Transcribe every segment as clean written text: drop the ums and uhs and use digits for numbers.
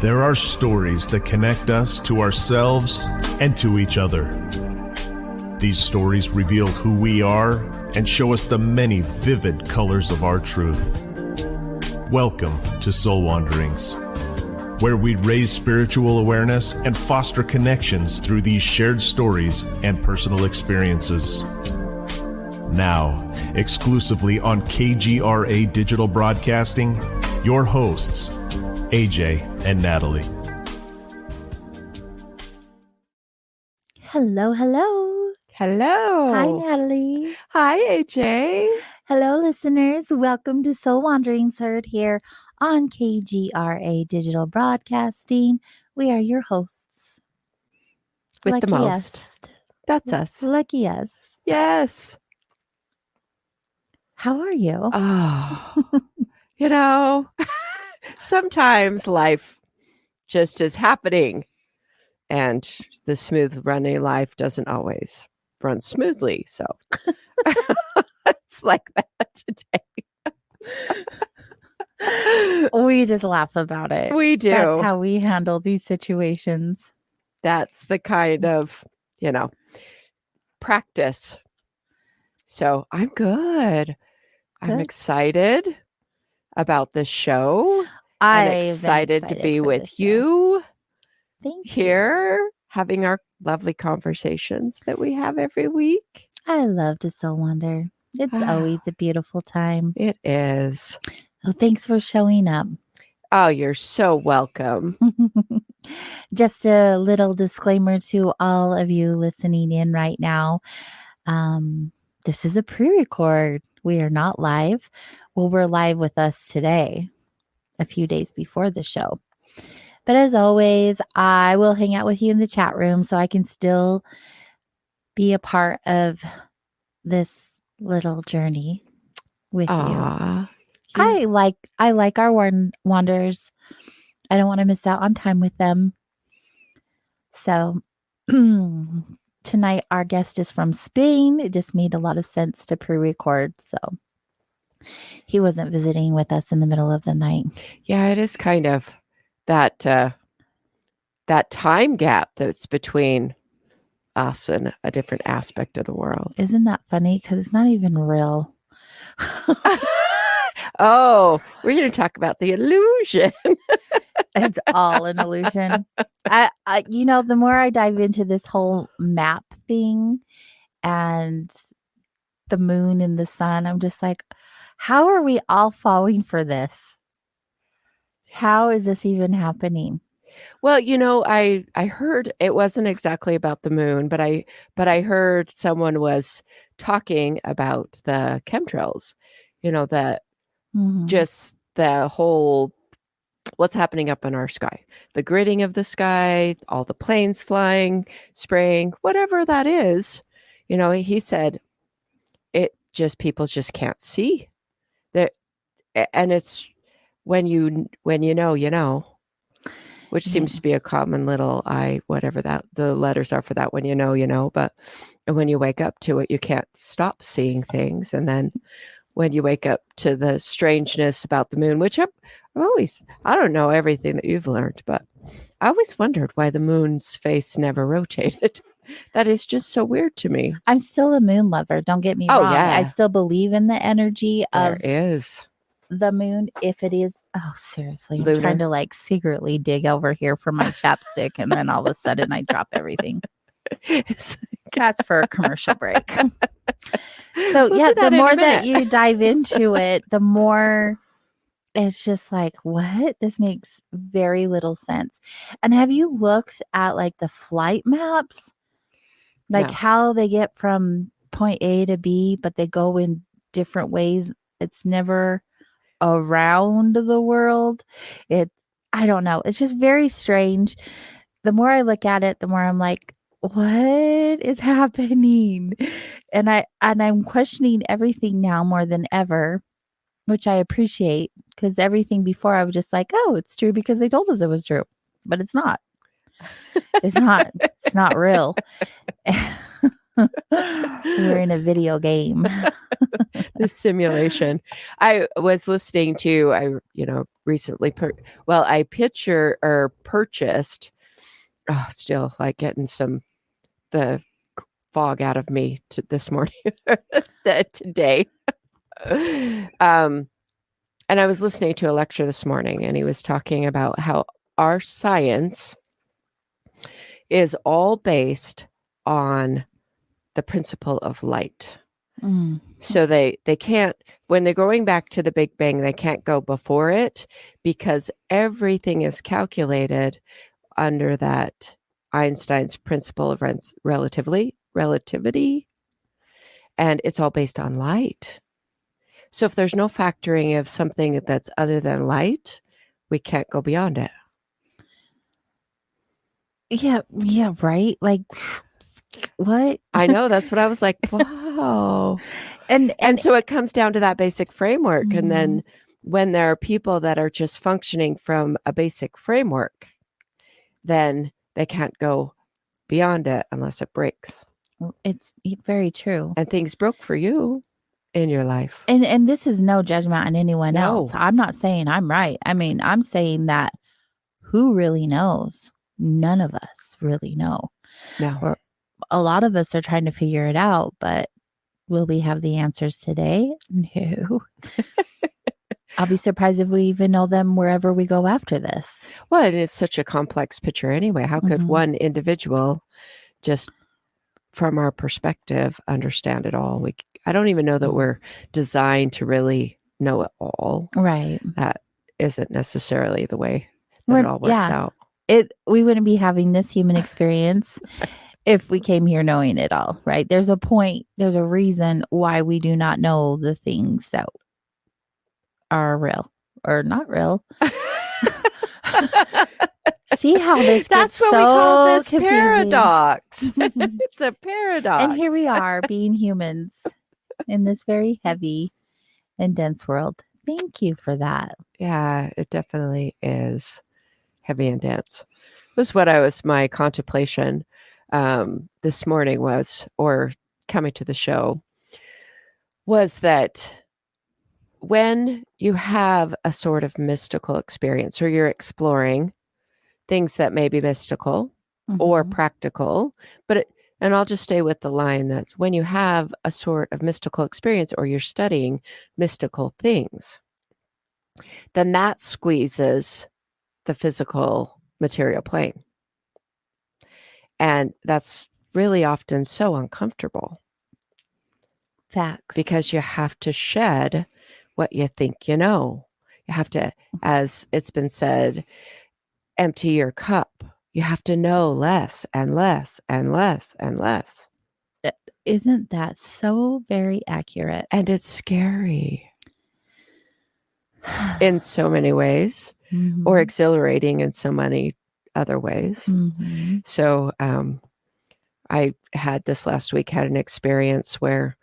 There are stories that connect us to ourselves and to each other. These stories reveal who we are and show us the many vivid colors of our truth. Welcome to Soul Wanderings, where we raise spiritual awareness and foster connections through these shared stories and personal experiences. Now, exclusively on KGRA Digital Broadcasting, your hosts, AJ and Natalie. Hello. Hello. Hi, Natalie. Hi, AJ. Hello, listeners. Welcome to Soul Wanderings, heard here on KGRA Digital Broadcasting. We are your hosts. With the most. That's us. Lucky us. Yes. How are you? Oh, sometimes life just is happening and the smooth running life doesn't always run smoothly. So it's like that today. We just laugh about it. We do. That's how we handle these situations. That's the kind of, practice. So I'm good. I'm excited about this show. I'm excited to be with you. Thank you. Here, having our lovely conversations that we have every week. I love to soul wander. It's always a beautiful time. It is. So thanks for showing up. Oh, you're so welcome. Just a little disclaimer to all of you listening in right now. This is a pre-record. We are not live. Well, we're live with us today, a few days before the show. But as always, I will hang out with you in the chat room so I can still be a part of this little journey with you. Yeah. I like our wanders. I don't want to miss out on time with them. So tonight our guest is from Spain. It just made a lot of sense to pre-record. So he wasn't visiting with us in the middle of the night. Yeah, it is kind of that time gap that's between us and a different aspect of the world. Isn't that funny? Because it's not even real. Oh, we're going to talk about the illusion. It's all an illusion. The more I dive into this whole map thing and the moon and the sun, I'm just like, how are we all falling for this? How is this even happening? Well, I heard it wasn't exactly about the moon, but I heard someone was talking about the chemtrails, that just the whole what's happening up in our sky, the gridding of the sky, all the planes flying, spraying, whatever that is. He said people just can't see that. And it's when you know, which seems to be a common little whatever that the letters are for that. When you know, but when you wake up to it, you can't stop seeing things. And then when you wake up to the strangeness about the moon, which I don't know everything that you've learned, but I always wondered why the moon's face never rotated. That is just so weird to me. I'm still a moon lover. Don't get me wrong. Yeah. I still believe in the energy of the moon. If it is, seriously, lunar. I'm trying to secretly dig over here for my chapstick, and then all of a sudden I drop everything. That's for a commercial break. So the more that you dive into it, the more it's just like, what? This makes very little sense. And have you looked at the flight maps? No. How they get from point A to B, but they go in different ways. It's never around the world. I don't know. It's just very strange. The more I look at it, the more I'm like, what is happening? And I'm questioning everything now more than ever, which I appreciate, because everything before I was just like, oh, it's true because they told us it was true, but it's not. It's not. It's not real. We're in a video game. The simulation. I was listening to, recently I purchased, still like getting the fog out of me this morning, today. And I was listening to a lecture this morning, and he was talking about how our science is all based on the principle of light. Mm. So they can't, when they're going back to the Big Bang, they can't go before it because everything is calculated under that Einstein's principle of relativity, and it's all based on light. So if there's no factoring of something that's other than light, we can't go beyond it. Yeah, right. Like, what? I know, that's what I was like, wow. And So it comes down to that basic framework. Mhm. And then when there are people that are just functioning from a basic framework, then they can't go beyond it unless it breaks. it's very true. And things broke for you in your life. And this is no judgment on anyone else. No. I'm not saying I'm right. I mean, I'm saying that who really knows? None of us really know. No. Or a lot of us are trying to figure it out, but will we have the answers today? No. I'll be surprised if we even know them wherever we go after this. Well, and it's such a complex picture anyway. How could Mhm. one individual just from our perspective understand it all? I don't even know that we're designed to really know it all. Right. That isn't necessarily the way that it all works out. We wouldn't be having this human experience if we came here knowing it all, right? There's a point, there's a reason why we do not know the things that are real or not real. See how this That's gets what so we call this confusing. paradox. It's a paradox. And here we are being humans in this very heavy and dense world. Thank you for that. Yeah, it definitely is heavy and dense. This is my contemplation this morning or coming to the show, was that when you have a sort of mystical experience or you're exploring things that may be mystical or Mhm. practical, and I'll just stay with the line that's when you have a sort of mystical experience or you're studying mystical things, then that squeezes the physical material plane. And that's really often so uncomfortable. Facts. Because you have to shed what you think you know. You have to, as it's been said, empty your cup. You have to know less and less and less and less. Isn't that so very accurate? And it's scary in so many ways, Mhm. or exhilarating in so many other ways. Mhm. So I had this last week, had an experience where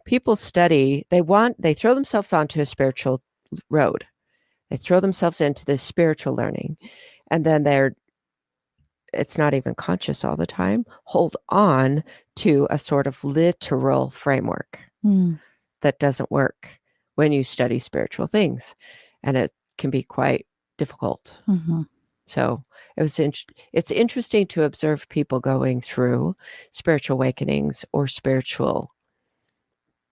people study, they throw themselves onto a spiritual road. They throw themselves into this spiritual learning, and then it's not even conscious all the time, hold on to a sort of literal framework that doesn't work when you study spiritual things. And it can be quite difficult. Mhm. So it's interesting to observe people going through spiritual awakenings or spiritual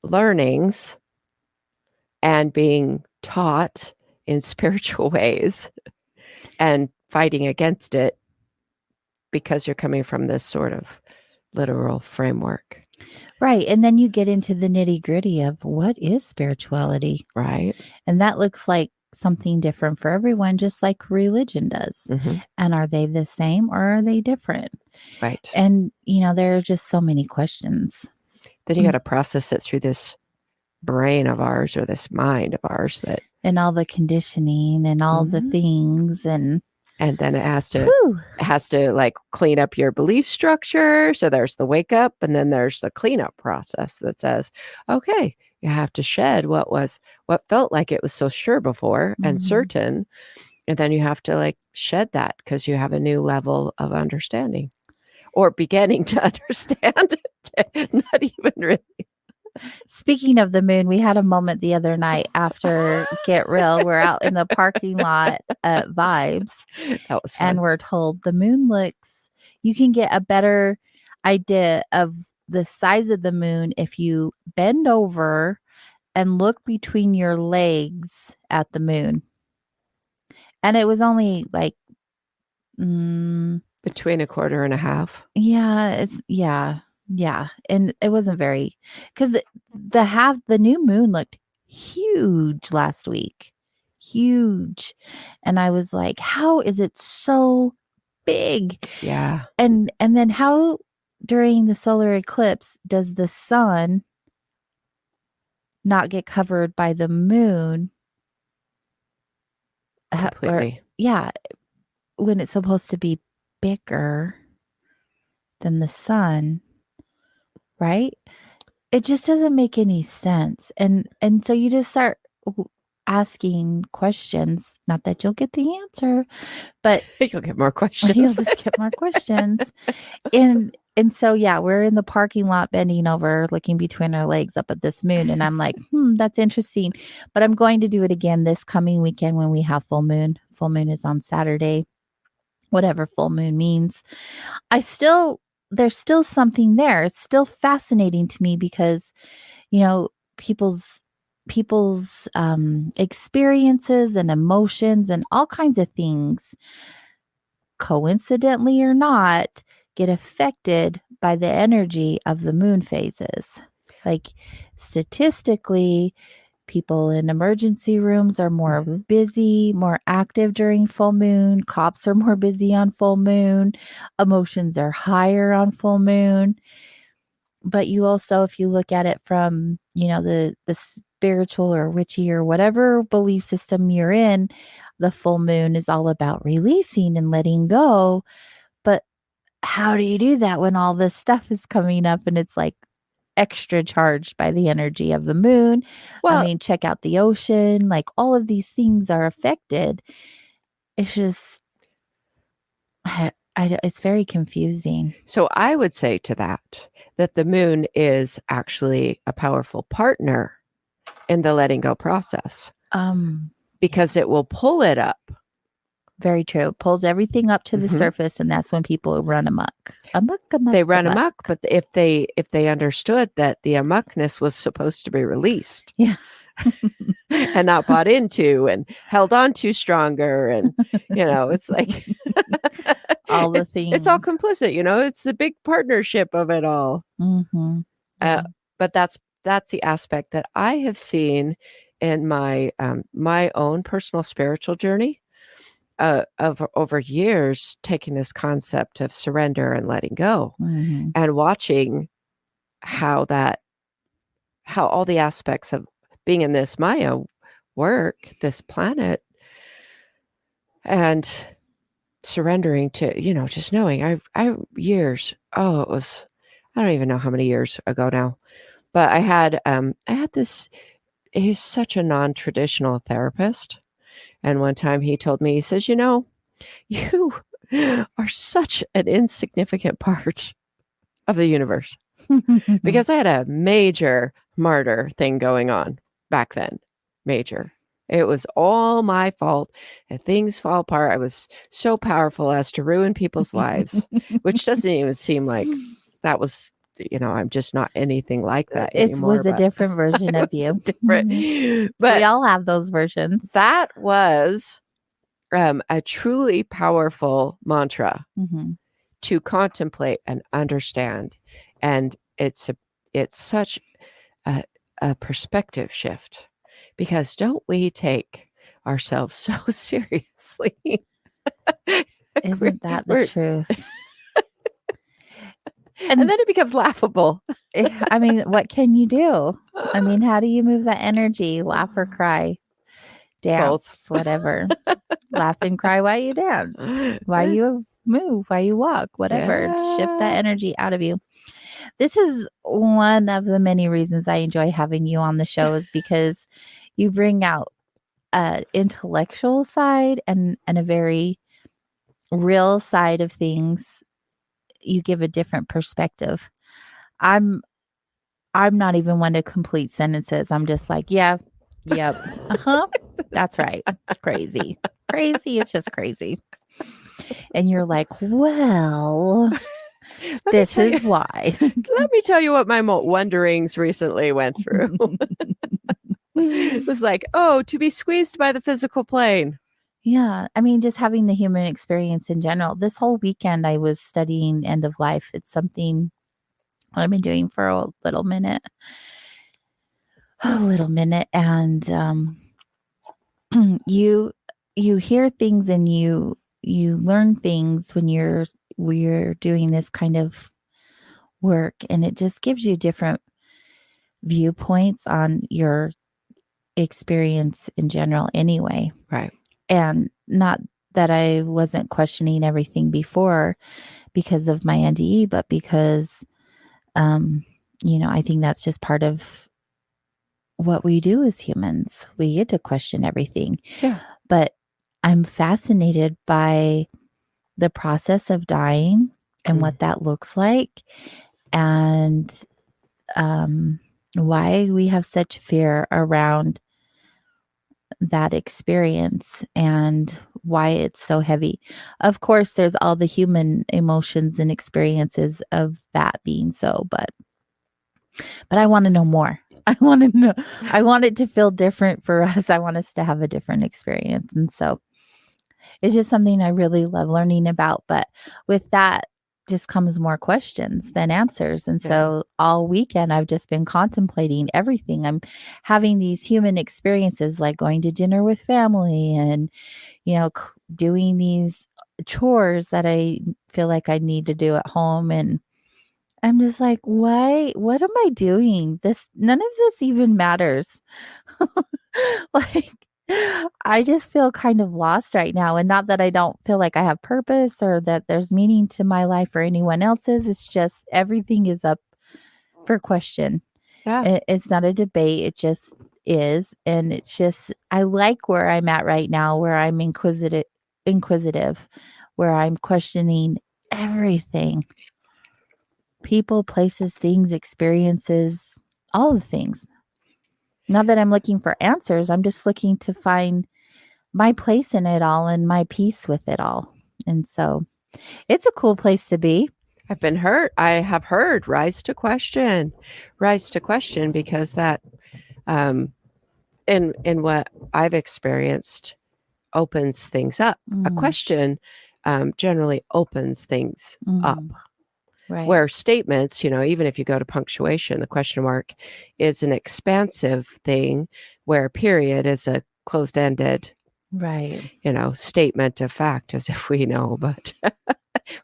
learnings and being taught in spiritual ways and fighting against it because you're coming from this sort of literal framework. Right. And then you get into the nitty gritty of what is spirituality. Right. And that looks like something different for everyone, just like religion does. Mm-hmm. And are they the same or are they different? Right. And, there are just so many questions. Then you got to process it through this brain of ours or this mind of ours and all the conditioning and all the things and then it has to like clean up your belief structure. So there's the wake up, and then there's the cleanup process that says, okay, you have to shed what felt like it was so sure before and certain. And then you have to like shed that because you have a new level of understanding or beginning to understand. Not even really. Speaking of the moon, we had a moment the other night after Get Real. We're out in the parking lot at Vibes, That was fun. and we're told the moon looks, you can get a better idea of the size of the moon if you bend over and look between your legs at the moon. And it was only like, between a quarter and a half. yeah, yeah. And it wasn't very, because the new moon looked huge last week, huge. And I was like, how is it so big? Yeah. And then how during the solar eclipse does the sun not get covered by the moon? Completely. Yeah, when it's supposed to be bigger than the sun, right? It just doesn't make any sense. And so you just start asking questions, not that you'll get the answer, but You'll get more questions. you'll just get more questions. And so yeah, we're in the parking lot bending over, looking between our legs up at this moon, and I'm like, that's interesting. But I'm going to do it again this coming weekend when we have full moon. Full moon is on Saturday, whatever full moon means. There's still something there. It's still fascinating to me because, people's experiences and emotions and all kinds of things, coincidentally or not, get affected by the energy of the moon phases. Like statistically, people in emergency rooms are more busy, more active during full moon. Cops are more busy on full moon. Emotions are higher on full moon. But you also, if you look at it from, the spiritual or witchy or whatever belief system you're in, the full moon is all about releasing and letting go. But how do you do that when all this stuff is coming up and it's like extra charged by the energy of the moon? Well, check out the ocean. Like all of these things are affected. It's just, it's very confusing. So I would say to that the moon is actually a powerful partner in the letting go process. Because it will pull it up. Very true. It pulls everything up to the surface, and that's when people run amok. They run amok, but if they understood that the amokness was supposed to be released, yeah, and not bought into and held on to stronger, and it's like all the things. It's all complicit. It's the big partnership of it all. But that's the aspect that I have seen in my my own personal spiritual journey. Of over years, taking this concept of surrender and letting go, and watching how all the aspects of being in this Maya work, this planet, and surrendering to, just knowing. I years. Oh, it was, I don't even know how many years ago now, but I had this. He's such a non-traditional therapist. And one time he told me, he says, you are such an insignificant part of the universe. Because I had a major martyr thing going on back then. Major. It was all my fault. And things fall apart. I was so powerful as to ruin people's lives, which doesn't even seem like that was, I'm just not anything like that anymore. It was a different version of you. Different. But we all have those versions. That was a truly powerful mantra to contemplate and understand. And it's such a perspective shift, because don't we take ourselves so seriously? Isn't that the truth? And then it becomes laughable. I mean, what can you do? I mean, how do you move that energy? Laugh or cry? Dance, both. Whatever. Laugh and cry while you dance, while you move, while you walk, whatever. Yeah. Shift that energy out of you. This is one of the many reasons I enjoy having you on the show, is because you bring out an intellectual side and a very real side of things. You give a different perspective. I'm I'm not even one to complete sentences. I'm just like, yeah, yep, that's right. Crazy, crazy. It's just crazy. And you're like, well, this is why. Let me tell you what my wonderings recently went through. It was like, oh, to be squeezed by the physical plane. Yeah. I mean, just having the human experience in general. This whole weekend, I was studying end of life. It's something I've been doing for a little minute. And you hear things and you learn things when we're doing this kind of work, and it just gives you different viewpoints on your experience in general anyway. Right. And not that I wasn't questioning everything before because of my NDE, but because I think that's just part of what we do as humans. We get to question everything. Yeah. But I'm fascinated by the process of dying and what that looks like, and why we have such fear around that experience and why it's so heavy. Of course, there's all the human emotions and experiences of that being so, but I want to know more. I want to know. I want it to feel different for us. I want us to have a different experience. And so it's just something I really love learning about. But with that just comes more questions than answers. And so all weekend, I've just been contemplating everything. I'm having these human experiences like going to dinner with family and, doing these chores that I feel like I need to do at home. And I'm just like, why? What am I doing? None of this even matters. Like, I just feel kind of lost right now. And not that I don't feel like I have purpose or that there's meaning to my life or anyone else's. It's just everything is up for question. Yeah. It's not a debate. It just is. And it's just, I like where I'm at right now, where I'm inquisitive, where I'm questioning everything. People, places, things, experiences, all the things. Not that I'm looking for answers. I'm just looking to find my place in it all and my peace with it all. And so it's a cool place to be. I have heard rise to question because that, in what I've experienced opens things up. A question, generally opens things up. Right. Where statements, even if you go to punctuation, the question mark is an expansive thing, where period is a closed-ended, statement of fact, as if we know. But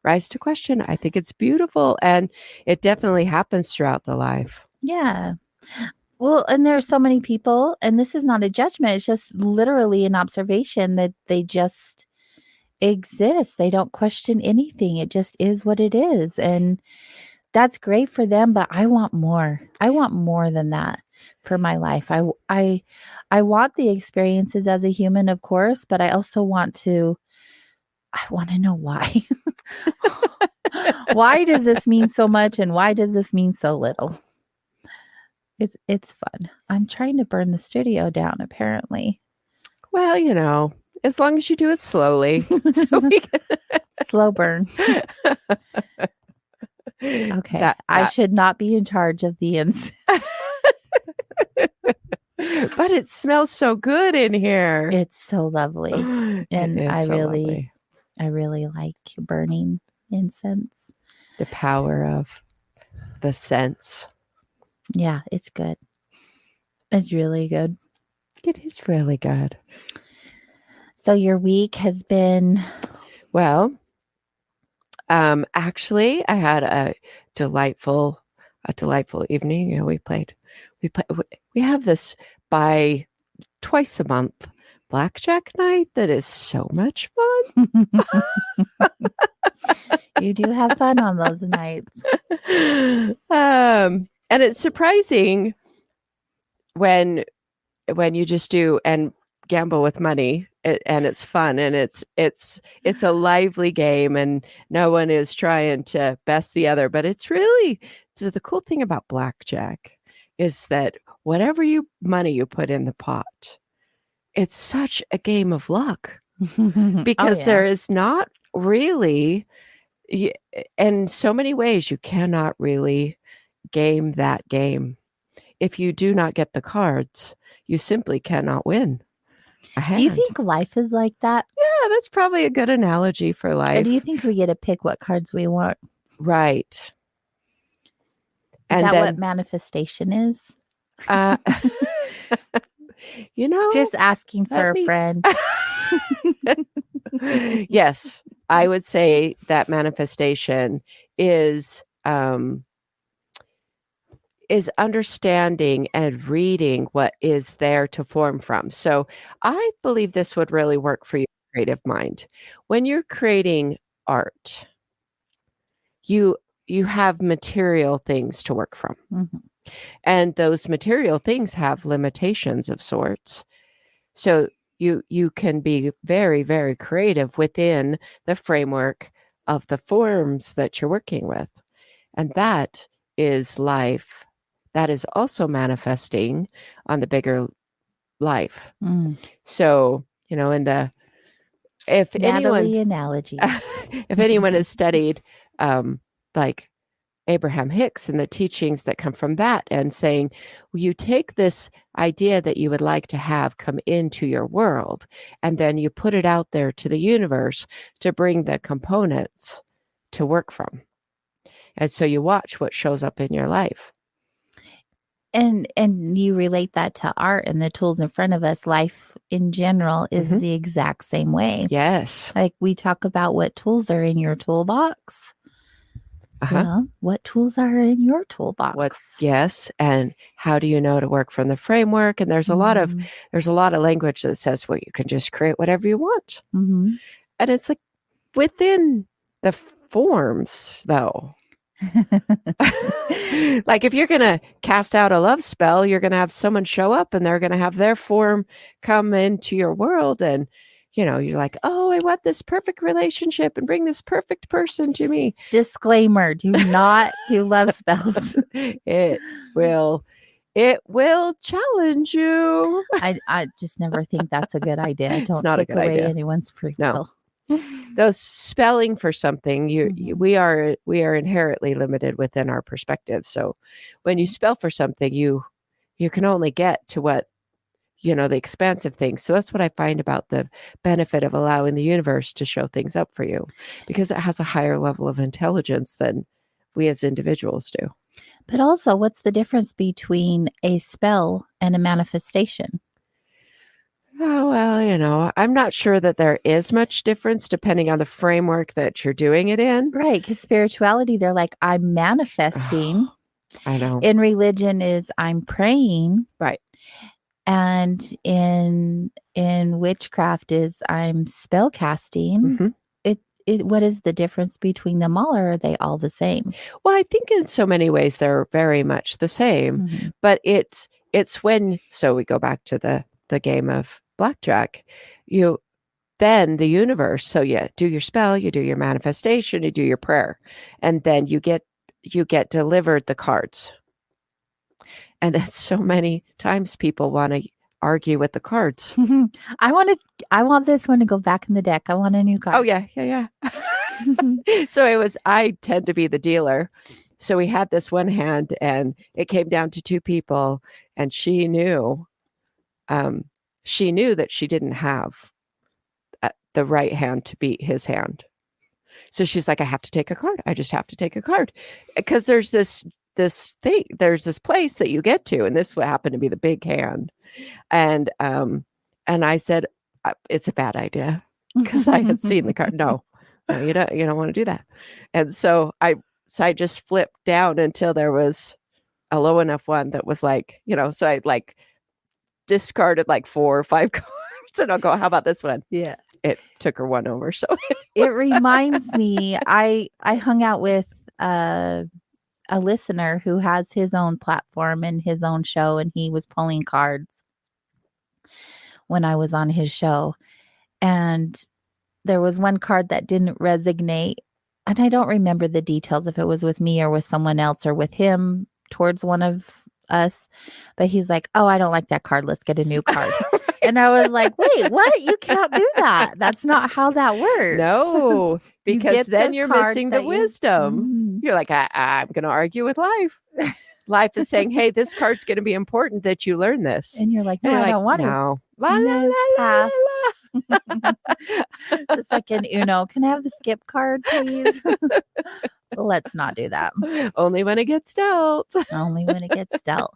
rise to question, I think it's beautiful, and it definitely happens throughout the life. Yeah. Well, and there's so many people, and this is not a judgment. It's just literally an observation that they just exist. They don't question anything. It just is what it is. And that's great for them, but I want more. I want more than that for my life. I want the experiences as a human, of course, but I also want to know why. Why does this mean so much and why does this mean so little? It's fun. I'm trying to burn the studio down, apparently. Well, as long as you do it slowly. So we can... Slow burn. Okay. I should not be in charge of the incense. But it smells so good in here. It's so lovely. And I really like burning incense. The power of the sense. Yeah, it's good. It's really good. It is really good. So your week has been... Well, actually, I had a delightful evening. We have this by twice a month blackjack night that is so much fun. You do have fun on those nights. And it's surprising when you just do and gamble with money, and it's fun, and it's a lively game, and no one is trying to best the other, but it's really So the cool thing about blackjack is that whatever money you put in the pot, it's such a game of luck because there is not really, in so many ways, you cannot really game that game. If you do not get the cards, you simply cannot win a hand. Do you think life is like that? Yeah, that's probably a good analogy for life. Or do you think we get to pick what cards we want? Right. Is that what manifestation is? Just asking for a friend. Yes, I would say that manifestation is understanding and reading what is there to form from. So I believe this would really work for your creative mind. When you're creating art, you have material things to work from. Mm-hmm. And those material things have limitations of sorts. So you can be very, very creative within the framework of the forms that you're working with. And that is life. That is also manifesting on the bigger life. Mm. So, if Natalie anyone analogies. if anyone has studied like Abraham Hicks and the teachings that come from that, and saying, well, you take this idea that you would like to have come into your world, and then you put it out there to the universe to bring the components to work from. And so you watch what shows up in your life. And you relate that to art and the tools in front of us. Life in general is the exact same way. Yes. Like we talk about what tools are in your toolbox. Well, what tools are in your toolbox? Yes. And how do you know to work from the framework? And there's a lot of language that says, well, you can just create whatever you want. Mm-hmm. And it's like within the forms, though. Like if you're going to cast out a love spell, you're going to have someone show up and they're going to have their form come into your world. And, you're like, oh, I want this perfect relationship and bring this perfect person to me. Disclaimer, do not do love spells. It will challenge you. I just never think that's a good idea. Don't not take a good away idea. anyone's free No. will. Those spelling for something, we are inherently limited within our perspective. So when you spell for something, you can only get to what, the expansive things. So that's what I find about the benefit of allowing the universe to show things up for you, because it has a higher level of intelligence than we as individuals do. But also, what's the difference between a spell and a manifestation? Oh, well, I'm not sure that there is much difference depending on the framework that you're doing it in. Right. Because spirituality, they're like, I'm manifesting. I know. In religion is I'm praying. Right. And in witchcraft is I'm spell casting. Mm-hmm. What is the difference between them all, or are they all the same? Well, I think in so many ways they're very much the same, but it's when, so we go back to the game of blackjack, then the universe, so you do your spell, you do your manifestation, you do your prayer, and then you get delivered the cards. And then so many times people want to argue with the cards. I want this one to go back in the deck. I want a new card. Oh yeah. So I tend to be the dealer. So we had this one hand and it came down to two people, and she knew that she didn't have the right hand to beat his hand. So she's like, I have to take a card. I just have to take a card, because there's this thing, there's this place that you get to, and this would happen to be the big hand. And I said, it's a bad idea, because I had seen the card. No, you don't want to do that. And so I just flipped down until there was a low enough one that was like, so I like discarded like 4 or 5 cards, and I'll go, how about this one? Yeah. It took her one over. So it reminds me, I hung out with a listener who has his own platform and his own show, and he was pulling cards when I was on his show. And there was one card that didn't resonate and I don't remember the details if it was with me or with someone else or with him towards one of us, but he's like, oh, I don't like that card. Let's get a new card. Right. And I was like, wait, what? You can't do that. That's not how that works. No, because get then the you're card missing the that you- wisdom. Mhm. You're like, I'm going to argue with life. Life is saying, hey, this card's going to be important that you learn this. And you're like, no, And you're I like, don't want to. no. La, la, No, la, la, pass. la. It's like an Uno. Can I have the skip card, please? Let's not do that. Only when it gets dealt. Only when it gets dealt.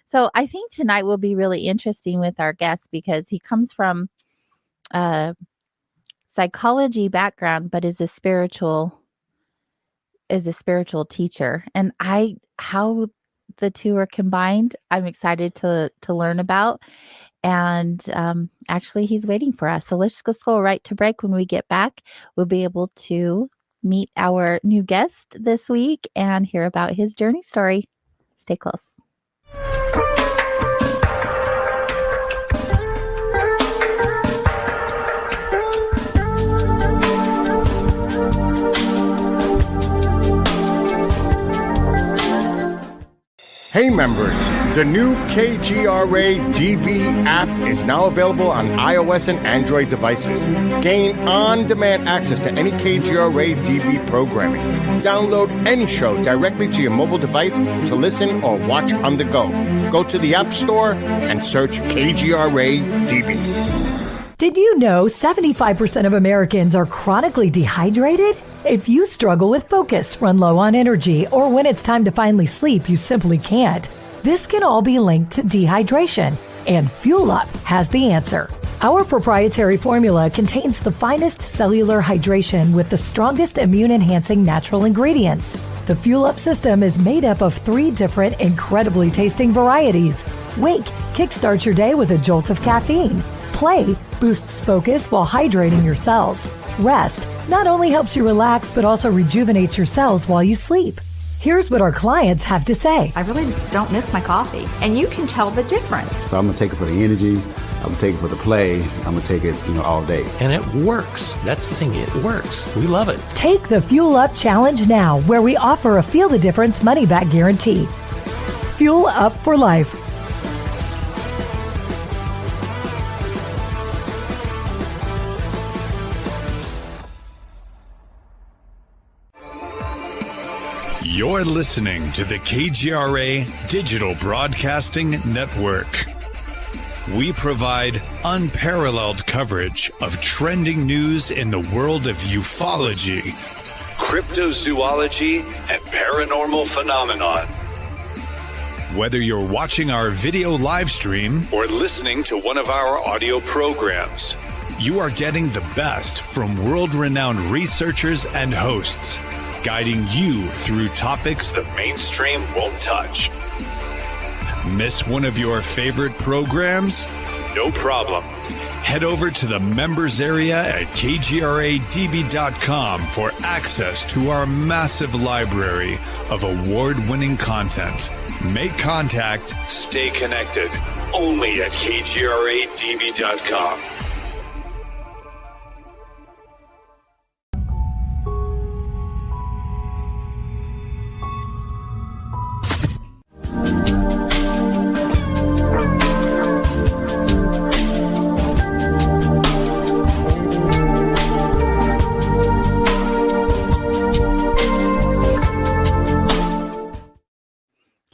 So I think tonight will be really interesting with our guest because he comes from a psychology background, but is a spiritual teacher. And how the two are combined, I'm excited to learn about. And actually, he's waiting for us. So let's just go right to break. When we get back, we'll be able to meet our new guest this week and hear about his journey story. Stay close. Hey members, the new KGRA DB app is now available on iOS and Android devices. Gain on-demand access to any KGRA DB programming. Download any show directly to your mobile device to listen or watch on the go. Go to the App Store and search KGRA DB. Did you know 75% of Americans are chronically dehydrated? If you struggle with focus, run low on energy, or when it's time to finally sleep, you simply can't, this can all be linked to dehydration, and Fuel Up has the answer. Our proprietary formula contains the finest cellular hydration with the strongest immune-enhancing natural ingredients. The Fuel Up system is made up of 3 different incredibly tasting varieties. Wake kickstarts your day with a jolt of caffeine. Play boosts focus while hydrating your cells. Rest not only helps you relax, but also rejuvenates your cells while you sleep. Here's what our clients have to say. I really don't miss my coffee, and you can tell the difference. So I'm going to take it for the energy. I'm going to take it for the play. I'm going to take it, all day. And it works. That's the thing. It works. We love it. Take the Fuel Up Challenge now, where we offer a Feel the Difference money-back guarantee. Fuel Up for life. You're listening to the KGRA Digital Broadcasting Network. We provide unparalleled coverage of trending news in the world of ufology, cryptozoology, and paranormal phenomenon. Whether you're watching our video live stream or listening to one of our audio programs, you are getting the best from world-renowned researchers and hosts, guiding you through topics the mainstream won't touch. Miss one of your favorite programs? No problem. Head over to the members area at kgradb.com for access to our massive library of award-winning content. Make contact, stay connected. Only at kgradb.com.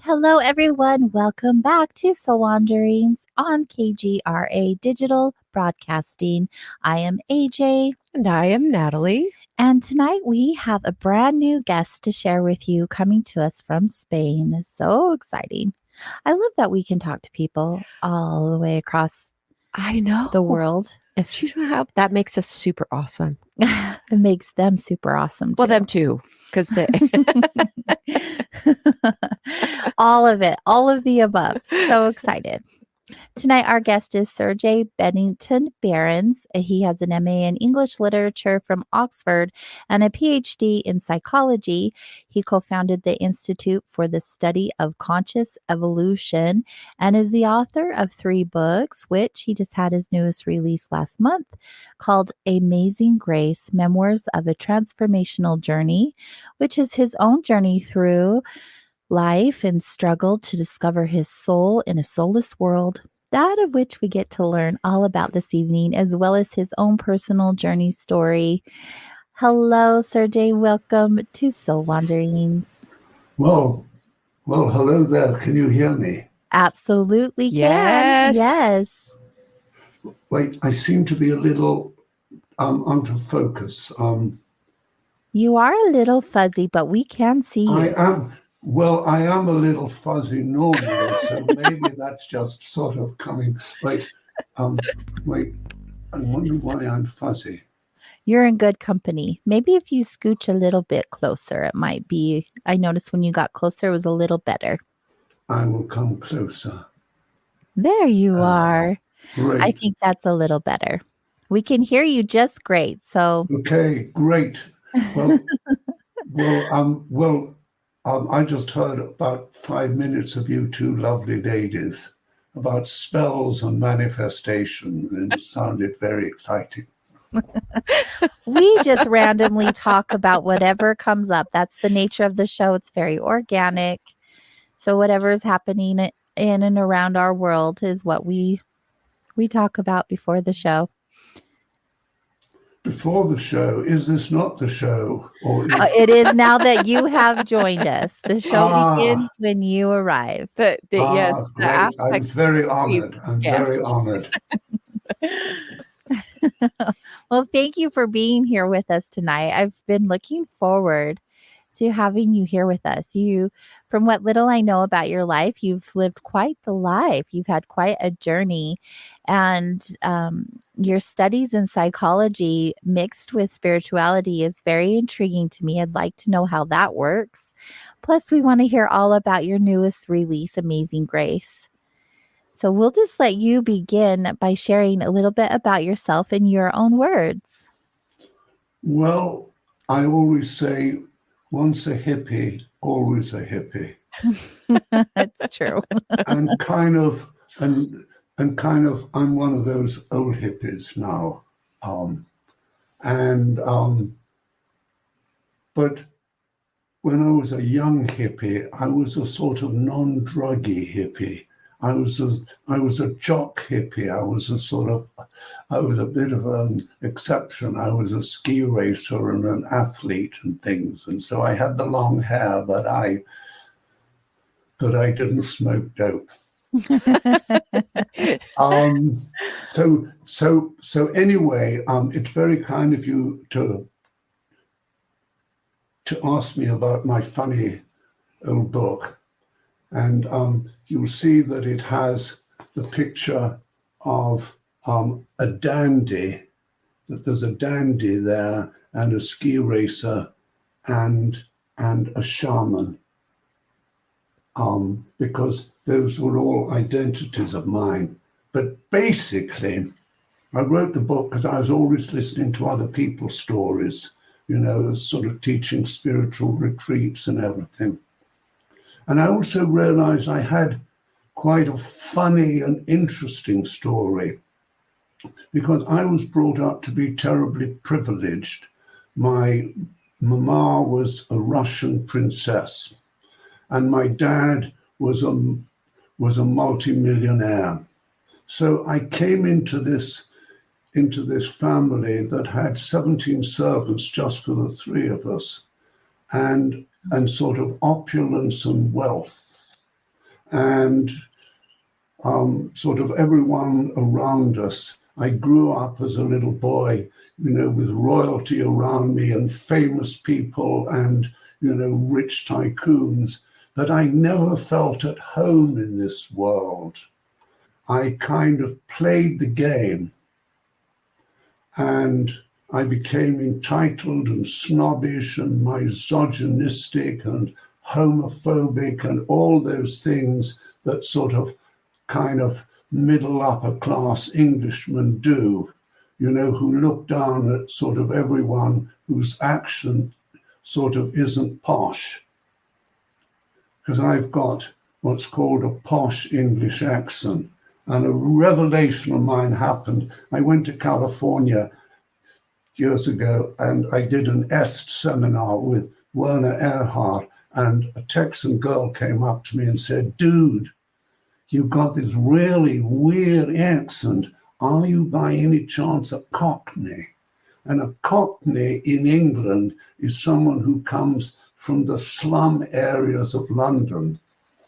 Hello, everyone. Welcome back to Soul Wanderings on KGRA Digital Broadcasting. I am AJ. And I am Natalie. And tonight we have a brand new guest to share with you coming to us from Spain. So exciting. I love that we can talk to people all the way across the world. If you know how that makes us super awesome. It makes them super awesome. Well, them too. Because they all of it, all of the above. So excited. Tonight, our guest is Serge Beddington-Behrens. He has an MA in English Literature from Oxford and a PhD in psychology. He co-founded the Institute for the Study of Conscious Evolution and is the author of 3 books, which he just had his newest release last month, called Amazing Grace, Memoirs of a Transformational Journey, which is his own journey through life and struggle to discover his soul in a soulless world, that of which we get to learn all about this evening, as well as his own personal journey story. Hello, Serge. Welcome to Soul Wanderings. Well, hello there. Can you hear me? Absolutely Yes. can. Yes. Wait, I seem to be a little out of focus. You are a little fuzzy, but we can see you. I am a little fuzzy normally, so maybe that's just sort of coming. Wait, I wonder why I'm fuzzy. You're in good company. Maybe if you scooch a little bit closer, it might be. I noticed when you got closer, it was a little better. I will come closer. There you are. Great. I think that's a little better. We can hear you just great. So Okay, great. I just heard about 5 minutes of you two lovely ladies about spells and manifestation, and it sounded very exciting. we just randomly talk about whatever comes up. That's the nature of the show. It's very organic. So whatever is happening in and around our world is what we talk about before the show. Before the show, is this not the show? Or is... It is now that you have joined us. The show begins when you arrive. Yes, the great. I'm very honored. Very honored. Well, thank you for being here with us tonight. I've been looking forward to having you here with us. From what little I know about your life, you've lived quite the life. You've had quite a journey, and your studies in psychology mixed with spirituality is very intriguing to me. I'd like to know how that works. Plus, we want to hear all about your newest release, Amazing Grace. So we'll just let you begin by sharing a little bit about yourself in your own words. Well, I always say, once a hippie, always a hippie. That's true. and kind of, I'm one of those old hippies now. But when I was a young hippie, I was a sort of non-druggy hippie. I was a jock hippie. I was a bit of an exception. I was a ski racer and an athlete and things. And so I had the long hair, but I didn't smoke dope. So anyway, it's very kind of you to ask me about my funny old book. And you'll see that it has the picture of a dandy, that there's a dandy there and a ski racer and a shaman, because those were all identities of mine. But basically, I wrote the book because I was always listening to other people's stories, sort of teaching spiritual retreats and everything. And I also realized I had quite a funny and interesting story, because I was brought up to be terribly privileged. My mama was a Russian princess, and my dad was a multimillionaire. So I came into this family that had 17 servants just for the 3 of us, and sort of opulence and wealth, and sort of everyone around us. I grew up as a little boy, with royalty around me and famous people and, rich tycoons, but I never felt at home in this world. I kind of played the game, and I became entitled and snobbish and misogynistic and homophobic and all those things that sort of kind of middle upper class Englishmen do, you know, who look down at sort of everyone whose accent sort of isn't posh. Because I've got what's called a posh English accent. And a revelation of mine happened. I went to California years ago and I did an EST seminar with Werner Erhard, and a Texan girl came up to me and said, "Dude, you've got this really weird accent. Are you by any chance a Cockney?" And a Cockney in England is someone who comes from the slum areas of London.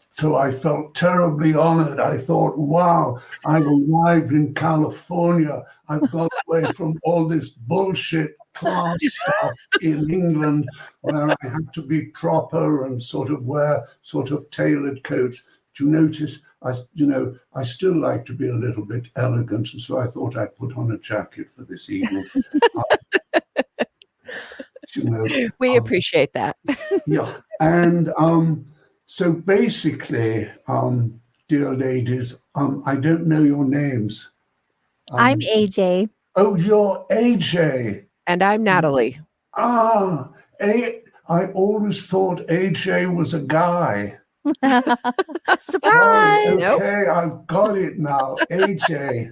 So I felt terribly honored. I thought, wow, I've arrived in California. I've got away from all this bullshit class stuff in England where I have to be proper and sort of wear sort of tailored coats. Do you notice, I still like to be a little bit elegant. And so I thought I'd put on a jacket for this evening. We appreciate that. Yeah. And so basically, dear ladies, I don't know your names. I'm AJ. Oh, you're AJ. And I'm Natalie. I always thought AJ was a guy. Surprise! Sorry, okay, Nope. I've got it now. AJ.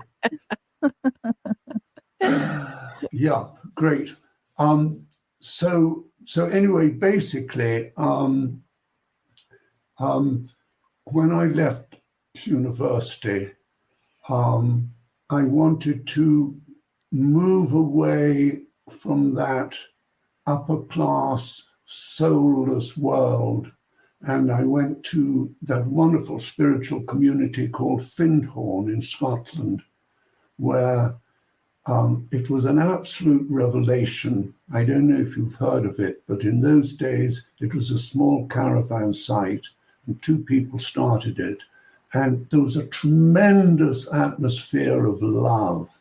Yeah, great. So anyway, basically, when I left university, I wanted to move away from that upper class, soulless world. And I went to that wonderful spiritual community called Findhorn in Scotland, where it was an absolute revelation. I don't know if you've heard of it, but in those days, it was a small caravan site, and 2 people started it. And there was a tremendous atmosphere of love.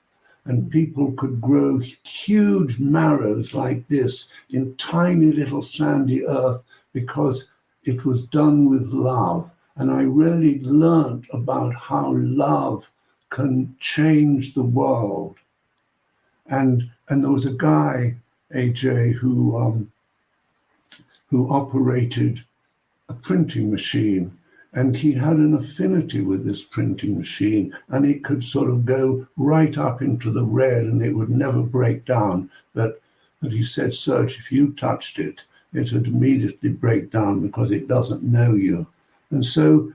And people could grow huge marrows like this in tiny little sandy earth because it was done with love. And I really learned about how love can change the world. And there was a guy, AJ, who operated a printing machine, and he had an affinity with this printing machine, and it could sort of go right up into the red and it would never break down. But he said, "Serge, if you touched it, it would immediately break down because it doesn't know you." And so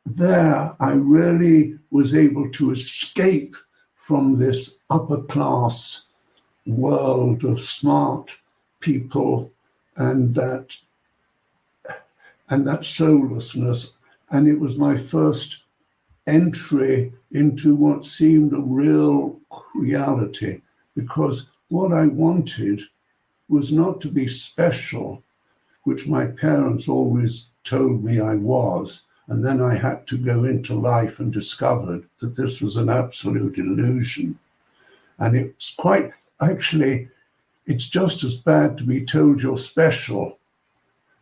there I really was able to escape from this upper class world of smart people and that soullessness. And it was my first entry into what seemed a real reality, because what I wanted was not to be special, which my parents always told me I was. And then I had to go into life and discovered that this was an absolute illusion. And it's quite, actually, it's just as bad to be told you're special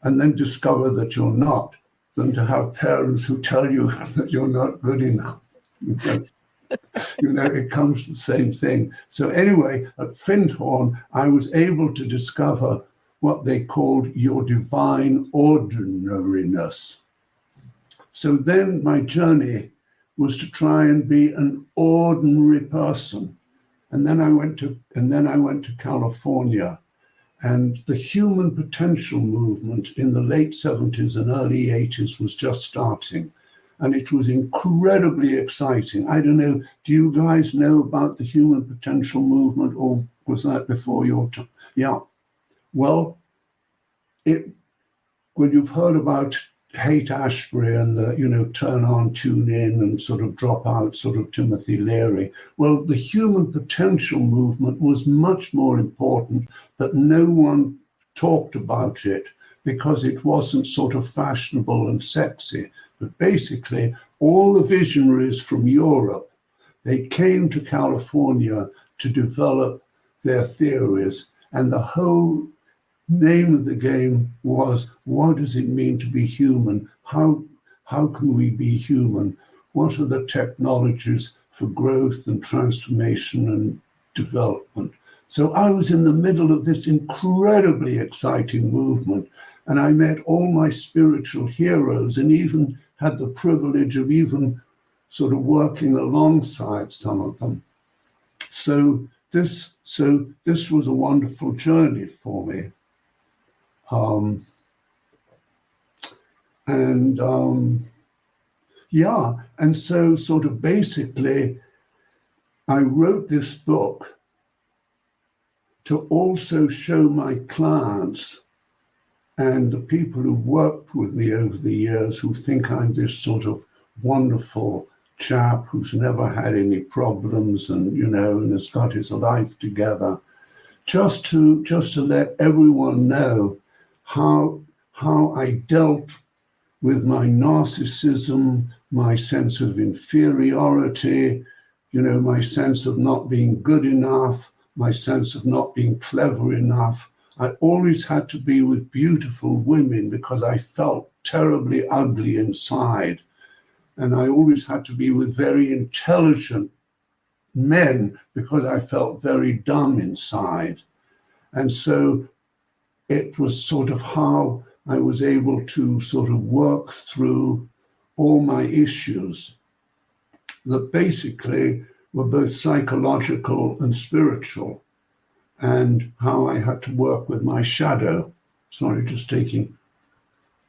and then discover that you're not, than to have parents who tell you that you're not good enough. It comes to the same thing. So anyway, at Findhorn, I was able to discover what they called your divine ordinariness. So then my journey was to try and be an ordinary person. And then I went to California. And the human potential movement in the late 70s and early 80s was just starting. And it was incredibly exciting. I don't know, do you guys know about the human potential movement, or was that before your time? Yeah. Well, when you've heard about Haight-Ashbury and the, turn on, tune in and sort of drop out sort of Timothy Leary. Well, the human potential movement was much more important, but no one talked about it because it wasn't sort of fashionable and sexy. But basically, all the visionaries from Europe, they came to California to develop their theories, and the whole name of the game was, what does it mean to be human? How can we be human? what are the technologies for growth and transformation and development. So I was in the middle of this incredibly exciting movement, and I met all my spiritual heroes and even had the privilege of even sort of working alongside some of them. So this was a wonderful journey for me. And so sort of basically, I wrote this book to also show my clients and the people who worked with me over the years who think I'm this sort of wonderful chap who's never had any problems and, you know, and has got his life together, just to let everyone know how I dealt with my narcissism, my sense of inferiority, you know, my sense of not being good enough, my sense of not being clever enough. I always had to be with beautiful women because I felt terribly ugly inside. And I always had to be with very intelligent men because I felt very dumb inside. And so it was sort of how I was able to sort of work through all my issues that basically were both psychological and spiritual, and how I had to work with my shadow. Sorry, just taking.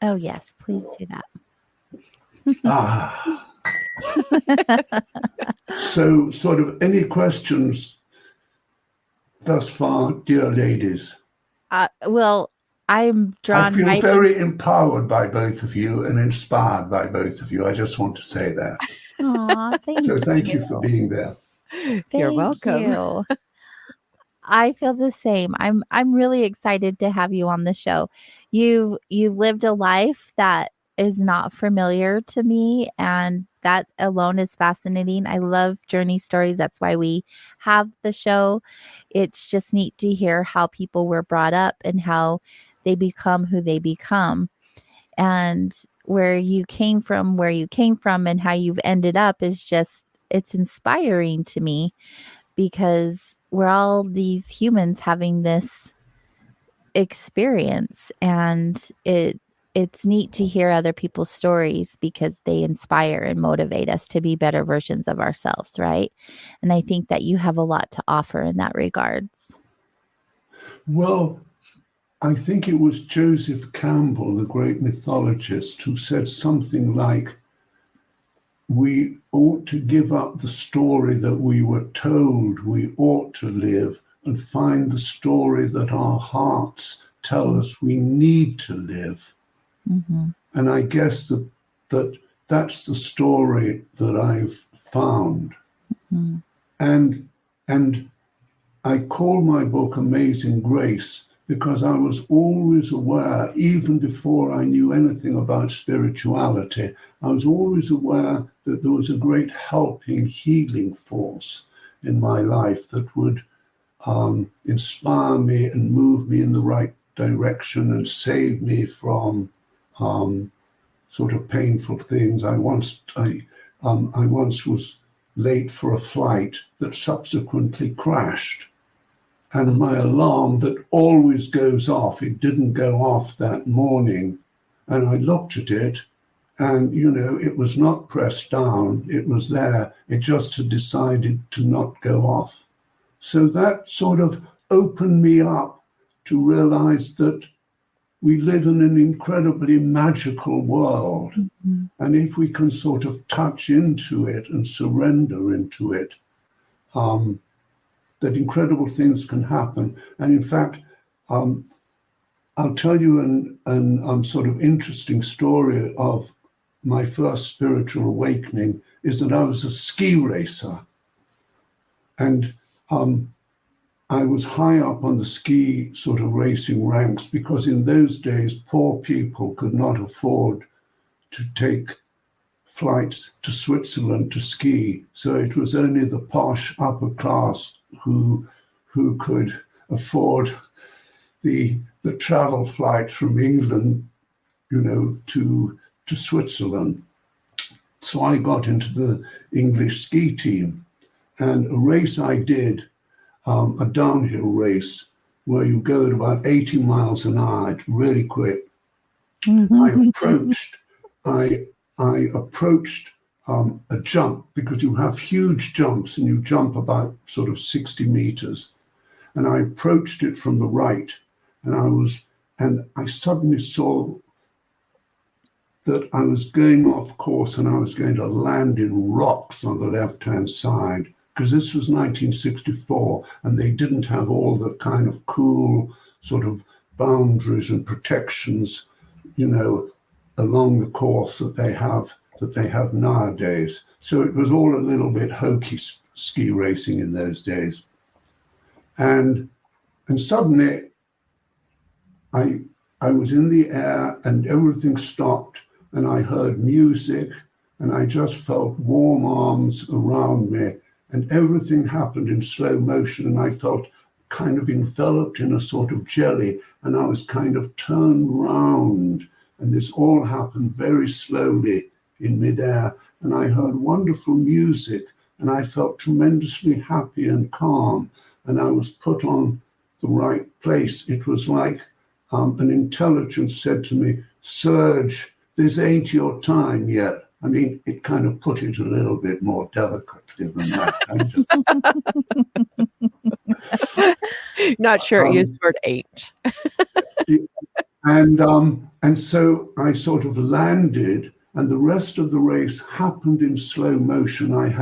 Oh, yes, please do that. So sort of any questions thus far, dear ladies? Well, I'm drawn. I feel very empowered by both of you and inspired by both of you. I just want to say that. Aw, Thank you for being there. You're welcome. You. I feel the same. I'm really excited to have you on the show. You've lived a life that is not familiar to me, and that alone is fascinating. I love journey stories. That's why we have the show. It's just neat to hear how people were brought up and how they become who they become, and where you came from, and how you've ended up is just, it's inspiring to me, because we're all these humans having this experience, and it's neat to hear other people's stories because they inspire and motivate us to be better versions of ourselves, right? And I think that you have a lot to offer in that regards. Well, I think it was Joseph Campbell, the great mythologist, who said something like, we ought to give up the story that we were told we ought to live and find the story that our hearts tell us we need to live. Mm-hmm. And I guess that's the story that I've found. Mm-hmm. And I call my book Amazing Grace because I was always aware, even before I knew anything about spirituality, I was always aware that there was a great helping, healing force in my life that would inspire me and move me in the right direction and save me from sort of painful things. I once was late for a flight that subsequently crashed. And my alarm that always goes off, it didn't go off that morning. And I looked at it and, you know, it was not pressed down. It was there. It just had decided to not go off. So that sort of opened me up to realize that we live in an incredibly magical world. Mm-hmm. And if we can sort of touch into it and surrender into it, that incredible things can happen. And in fact, I'll tell you an sort of interesting story of my first spiritual awakening is that I was a ski racer. And I was high up on the ski sort of racing ranks because in those days, poor people could not afford to take flights to Switzerland to ski. So it was only the posh upper class who could afford the travel flight from England, you know, to Switzerland. so I got into the English ski team. And a race I did, a downhill race, where you go at about 80 miles an hour. It's really quick. I approached a jump, because you have huge jumps and you jump about sort of 60 meters. And I approached it from the right, and I suddenly saw that I was going off course and I was going to land in rocks on the left-hand side, because this was 1964 and they didn't have all the kind of cool sort of boundaries and protections, along the course that they have nowadays. So it was all a little bit hokey ski racing in those days. And suddenly I was in the air and everything stopped, and I heard music, and I just felt warm arms around me, and everything happened in slow motion, and I felt kind of enveloped in a sort of jelly, and I was kind of turned round, and this all happened very slowly in midair, and I heard wonderful music, and I felt tremendously happy and calm, and I was put on the right place. It was like an intelligence said to me, "Serge, this ain't your time yet." I mean, it kind of put it a little bit more delicately than that. Not sure it used the word ain't. And so I sort of landed, and the rest of the race happened in slow motion. I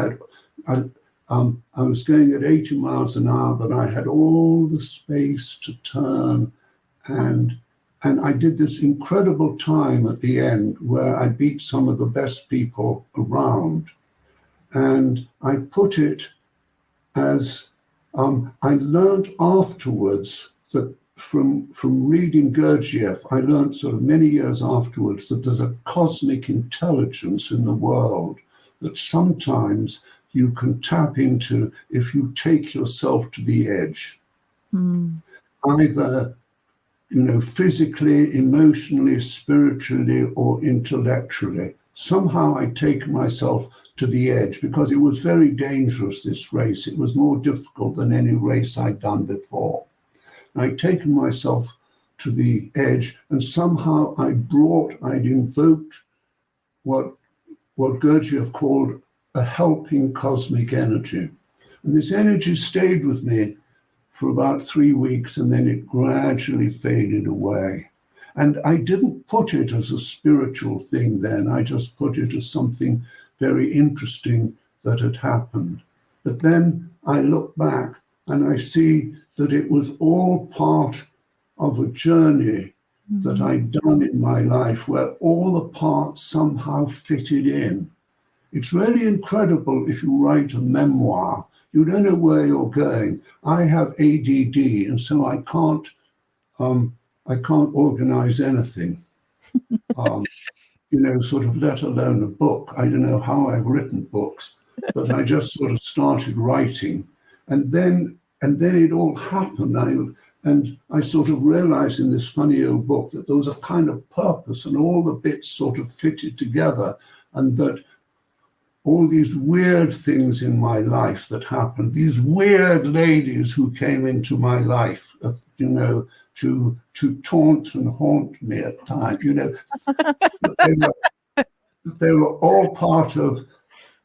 was going at 80 miles an hour, but I had all the space to turn, and I did this incredible time at the end where I beat some of the best people around. And I put it as, I learned afterwards that from reading Gurdjieff, I learned sort of many years afterwards that there's a cosmic intelligence in the world that sometimes you can tap into if you take yourself to the edge. Either physically, emotionally, spiritually, or intellectually. Somehow I'd taken myself to the edge, because it was very dangerous, this race. It was more difficult than any race I'd done before. I'd taken myself to the edge, and somehow I'd invoked what Gurdjieff called a helping cosmic energy. And this energy stayed with me for about 3 weeks, and then it gradually faded away. And I didn't put it as a spiritual thing then. I just put it as something very interesting that had happened. But then I look back and I see that it was all part of a journey that I'd done in my life, where all the parts somehow fitted in. It's really incredible if you write a memoir. You don't know where you're going. I have ADD, and so I can't organize anything, sort of let alone a book. I don't know how I've written books, but I just sort of started writing, and then it all happened. I sort of realized in this funny old book that there was a kind of purpose, and all the bits sort of fitted together, and that all these weird things in my life that happened, these weird ladies who came into my life, to taunt and haunt me at times, they were all part of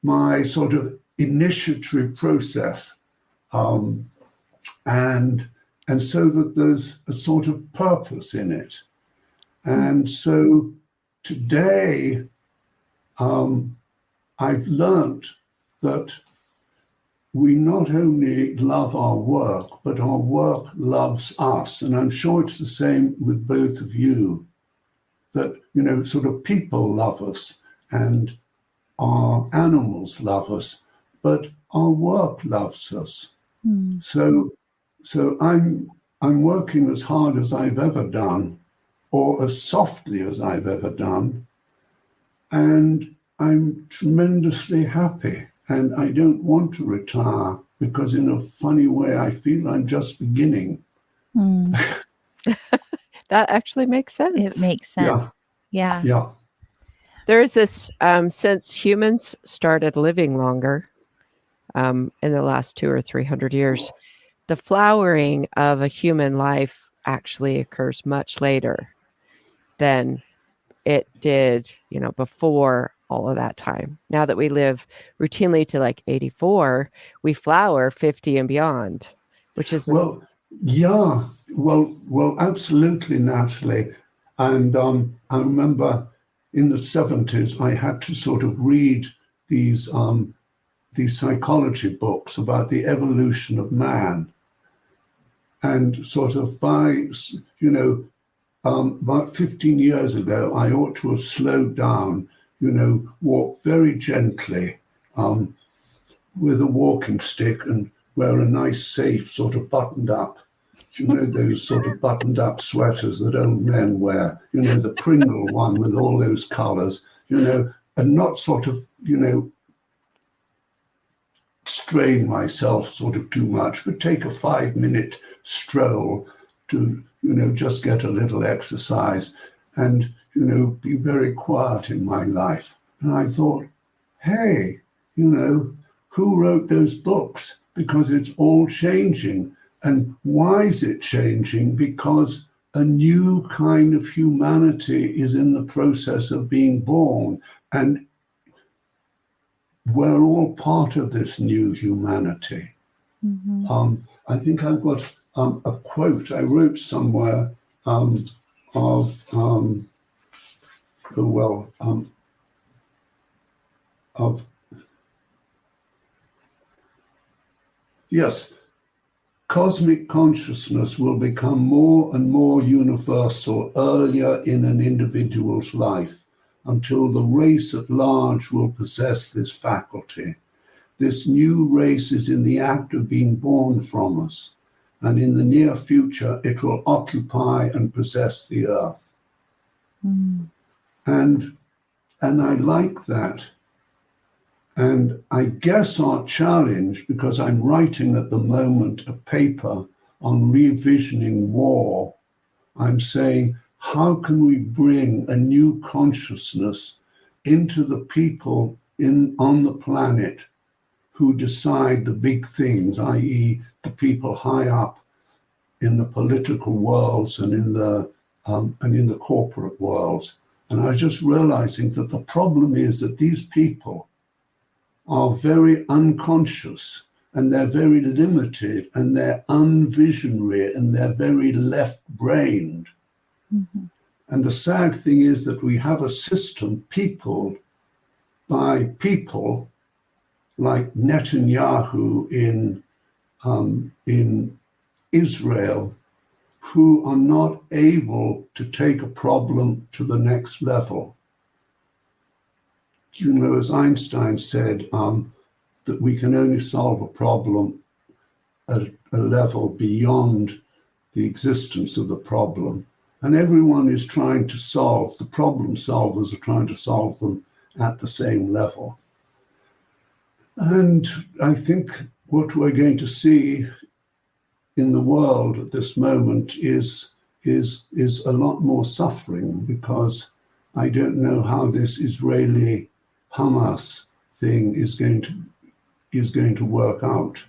my sort of initiatory process. And so that there's a sort of purpose in it. And so today, I've learned that we not only love our work, but our work loves us. And I'm sure it's the same with both of you, that, sort of people love us and our animals love us, but our work loves us. So I'm working as hard as I've ever done, or as softly as I've ever done, and I'm tremendously happy, and I don't want to retire, because in a funny way, I feel I'm just beginning. That actually makes sense. It makes sense. Yeah. There's this, since humans started living longer in the last 200 or 300 years, the flowering of a human life actually occurs much later than it did, before all of that time. Now that we live routinely to like 84, we flower 50 and beyond, which is well, absolutely, Natalie. And I remember in the 70s, I had to sort of read these psychology books about the evolution of man. And sort of by, about 15 years ago, I ought to have slowed down, walk very gently with a walking stick and wear a nice, safe sort of buttoned up, those sort of buttoned up sweaters that old men wear, the Pringle one with all those colors, and not sort of, strain myself sort of too much, but take a 5-minute stroll to, just get a little exercise and, be very quiet in my life. And I thought, hey, who wrote those books? Because it's all changing. And why is it changing? Because a new kind of humanity is in the process of being born. And we're all part of this new humanity. Mm-hmm. I think I've got a quote I wrote somewhere yes, cosmic consciousness will become more and more universal earlier in an individual's life until the race at large will possess this faculty. This new race is in the act of being born from us, and in the near future it will occupy and possess the earth. Mm. And I like that. And I guess our challenge, because I'm writing at the moment a paper on revisioning war, I'm saying, how can we bring a new consciousness into the people on the planet who decide the big things, i.e. the people high up in the political worlds and in the corporate worlds. And I was just realizing that the problem is that these people are very unconscious and they're very limited and they're unvisionary and they're very left-brained. Mm-hmm. And the sad thing is that we have a system peopled by people like Netanyahu in Israel, who are not able to take a problem to the next level. As Einstein said, that we can only solve a problem at a level beyond the existence of the problem. And everyone is trying to solve, the problem solvers are trying to solve them at the same level. And I think what we're going to see in the world at this moment is a lot more suffering, because I don't know how this Israeli Hamas thing is going to work out,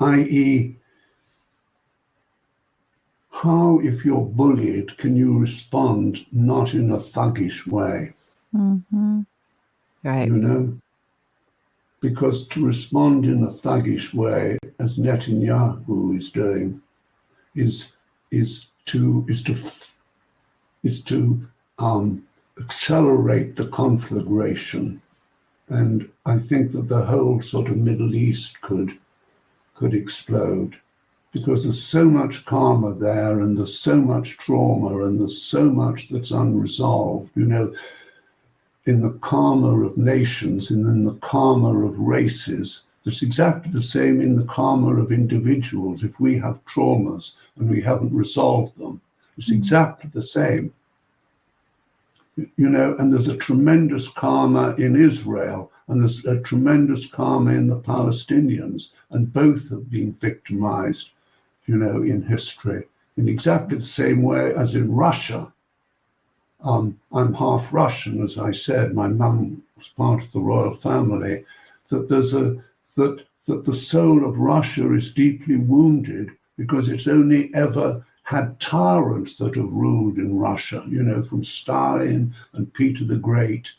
i.e. how, if you're bullied, can you respond not in a thuggish way? Mm-hmm. Right. Because to respond in a thuggish way, as Netanyahu is doing, is to accelerate the conflagration. And I think that the whole sort of Middle East could explode, because there's so much karma there, and there's so much trauma, and there's so much that's unresolved, in the karma of nations and in the karma of races. It's exactly the same in the karma of individuals. If we have traumas and we haven't resolved them, it's exactly the same. And there's a tremendous karma in Israel, and there's a tremendous karma in the Palestinians, and both have been victimized, in history, in exactly the same way as in Russia. I'm half Russian, as I said. My mum was part of the royal family. That the soul of Russia is deeply wounded because it's only ever had tyrants that have ruled in Russia, from Stalin and Peter the Great.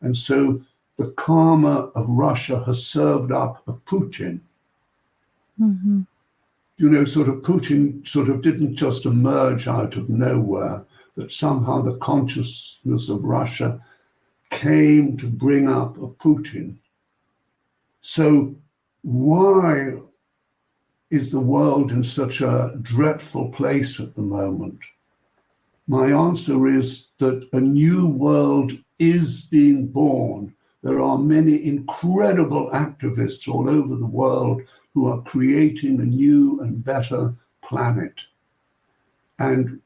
And so the karma of Russia has served up a Putin. Mm-hmm. Putin didn't just emerge out of nowhere, that somehow the consciousness of Russia came to bring up a Putin. So why is the world in such a dreadful place at the moment? My answer is that a new world is being born. There are many incredible activists all over the world who are creating a new and better planet. And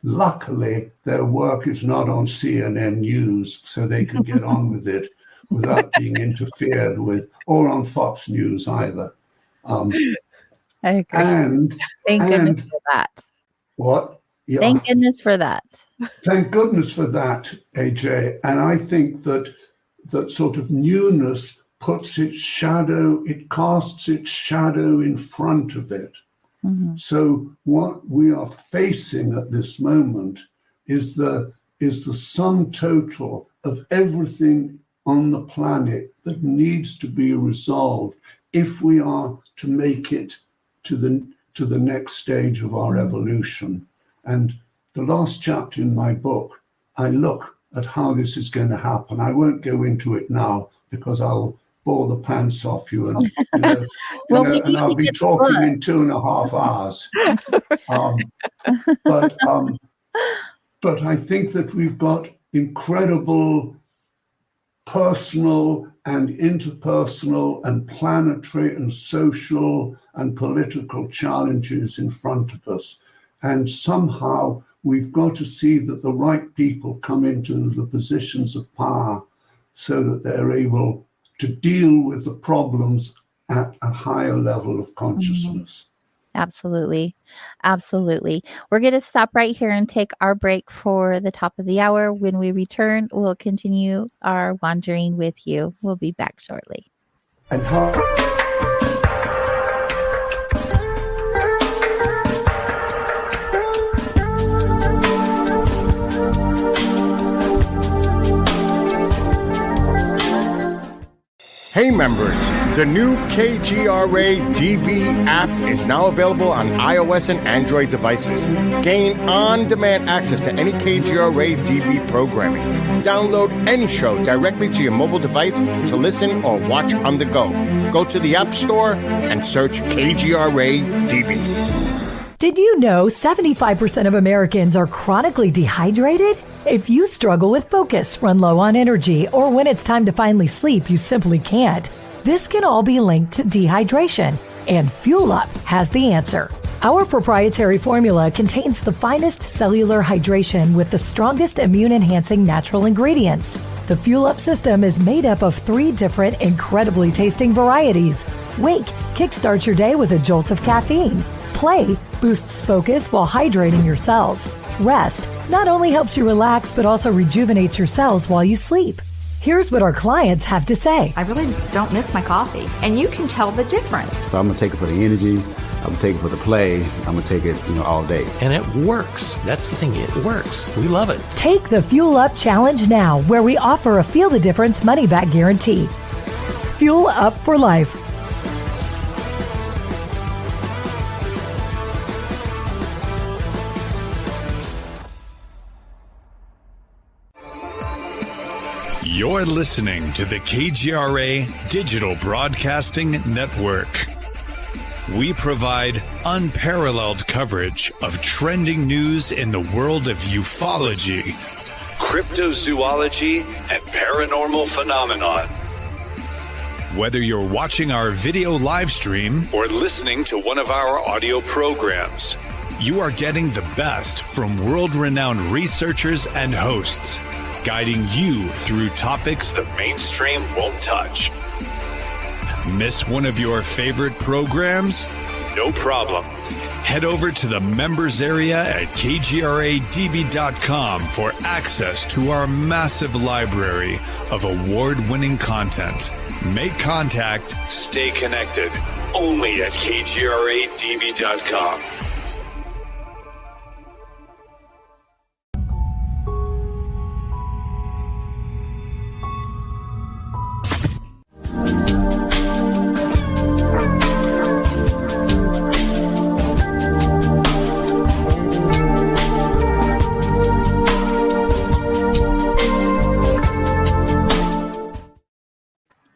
luckily, their work is not on CNN News, so they can get on with it without being interfered with, or on Fox News either. I agree. And thank goodness for that. What? Yeah. Thank goodness for that. Thank goodness for that, AJ. And I think that sort of newness puts its shadow, it casts its shadow in front of it. Mm-hmm. So what we are facing at this moment is the sum total of everything on the planet that needs to be resolved if we are to make it to the next stage of our evolution. And the last chapter in my book, I look at how this is going to happen. I won't go into it now because I'll bore the pants off you, and Well, and I'll be talking in 2.5 hours. But I think that we've got incredible personal and interpersonal and planetary and social and political challenges in front of us. And somehow we've got to see that the right people come into the positions of power so that they're able to deal with the problems at a higher level of consciousness. Absolutely. Absolutely. We're going to stop right here and take our break for the top of the hour. When we return, we'll continue our wandering with you. We'll be back shortly. And how... Hey members, the new KGRA DB app is now available on iOS and Android devices. Gain on-demand access to any KGRA DB programming. Download any show directly to your mobile device to listen or watch on the go. Go to the App Store and search KGRA DB. Did you know 75% of Americans are chronically dehydrated? If you struggle with focus, run low on energy, or when it's time to finally sleep, you simply can't, this can all be linked to dehydration, and Fuel Up has the answer. Our proprietary formula contains the finest cellular hydration with the strongest immune-enhancing natural ingredients. The Fuel Up system is made up of 3 different incredibly tasting varieties. Wake kickstarts your day with a jolt of caffeine. Play boosts focus while hydrating your cells. Rest not only helps you relax, but also rejuvenates your cells while you sleep. Here's what our clients have to say. I really don't miss my coffee, and you can tell the difference. So I'm going to take it for the energy. I'm going to take it for the play. I'm going to take it, all day. And it works. That's the thing. It works. We love it. Take the Fuel Up Challenge now, where we offer a Feel the Difference money-back guarantee. Fuel Up for life. You're listening to the KGRA Digital Broadcasting Network. We provide unparalleled coverage of trending news in the world of ufology, cryptozoology, and paranormal phenomenon. Whether you're watching our video live stream or listening to one of our audio programs, you are getting the best from world-renowned researchers and hosts, guiding you through topics the mainstream won't touch. Miss one of your favorite programs? No problem. Head over to the members area at kgradb.com for access to our massive library of award-winning content. Make contact, stay connected, only at kgradb.com.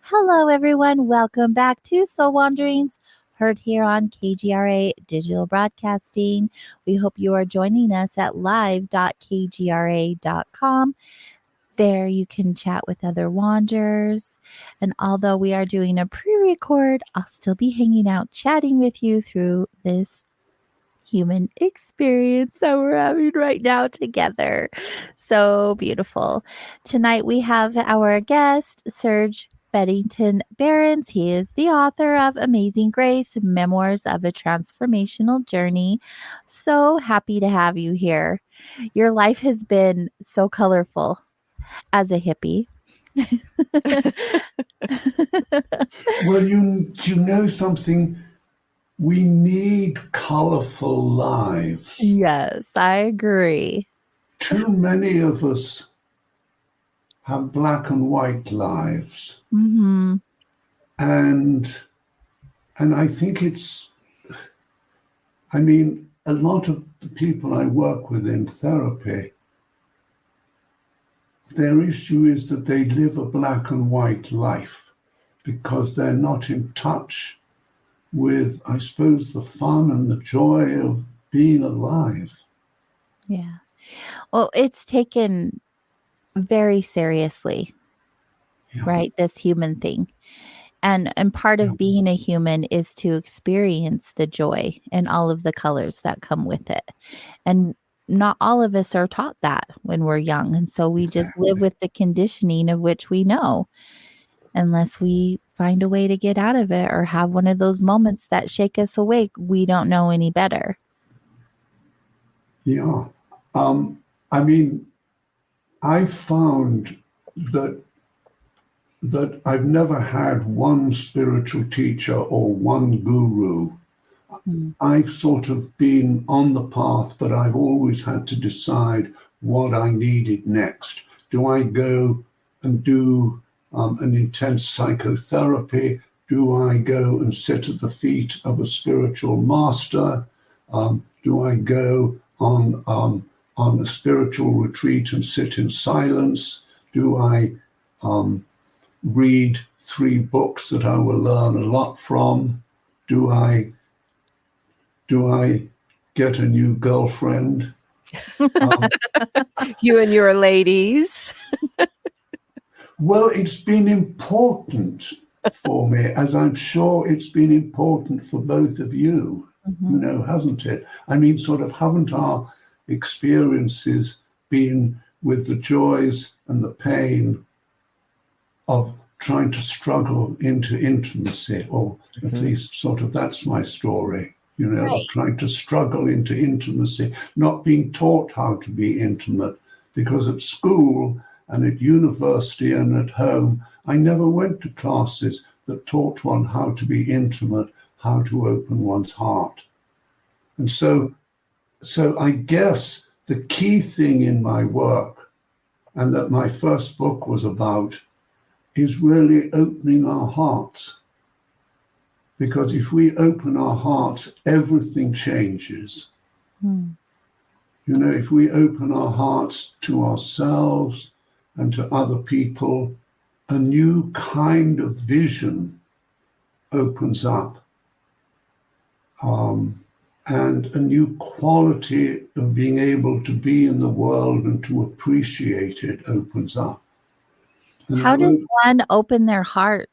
Hello, everyone. Welcome back to Soul Wanderings, heard here on KGRA Digital Broadcasting. We hope you are joining us at live.kgra.com. There you can chat with other wanderers. And although we are doing a pre-record, I'll still be hanging out chatting with you through this human experience that we're having right now together. So beautiful. Tonight we have our guest, Serge Beddington-Behrens. He is the author of Amazing Grace, Memoirs of a Transformational Journey. So happy to have you here. Your life has been so colorful as a hippie. Well, you know something? We need colorful lives. Yes, I agree. Too many of us have black and white lives. Mm-hmm. And I think a lot of the people I work with in therapy, their issue is that they live a black and white life because they're not in touch with, I suppose, the fun and the joy of being alive. Yeah. Well, it's taken very seriously, right? This human thing. And part of being a human is to experience the joy and all of the colors that come with it. And not all of us are taught that when we're young. And so we just live with the conditioning of which we know, unless we find a way to get out of it or have one of those moments that shake us awake. We don't know any better. Yeah. I found that I've never had one spiritual teacher or one guru. I've sort of been on the path, but I've always had to decide what I needed next. Do I go and do an intense psychotherapy? Do I go and sit at the feet of a spiritual master? Do I go on a spiritual retreat and sit in silence? Do I read 3 books that I will learn a lot from? Do I get a new girlfriend? You and your ladies. Well, it's been important for me, as I'm sure it's been important for both of you, hasn't it? Haven't our experiences been with the joys and the pain of trying to struggle into intimacy, or at least that's my story, of trying to struggle into intimacy, not being taught how to be intimate, because at school and at university and at home, I never went to classes that taught one how to be intimate, how to open one's heart. And so I guess the key thing in my work, and that my first book was about, is really opening our hearts. Because if we open our hearts, everything changes. If we open our hearts to ourselves and to other people, a new kind of vision opens up. And a new quality of being able to be in the world and to appreciate it opens up. And how does one open their heart?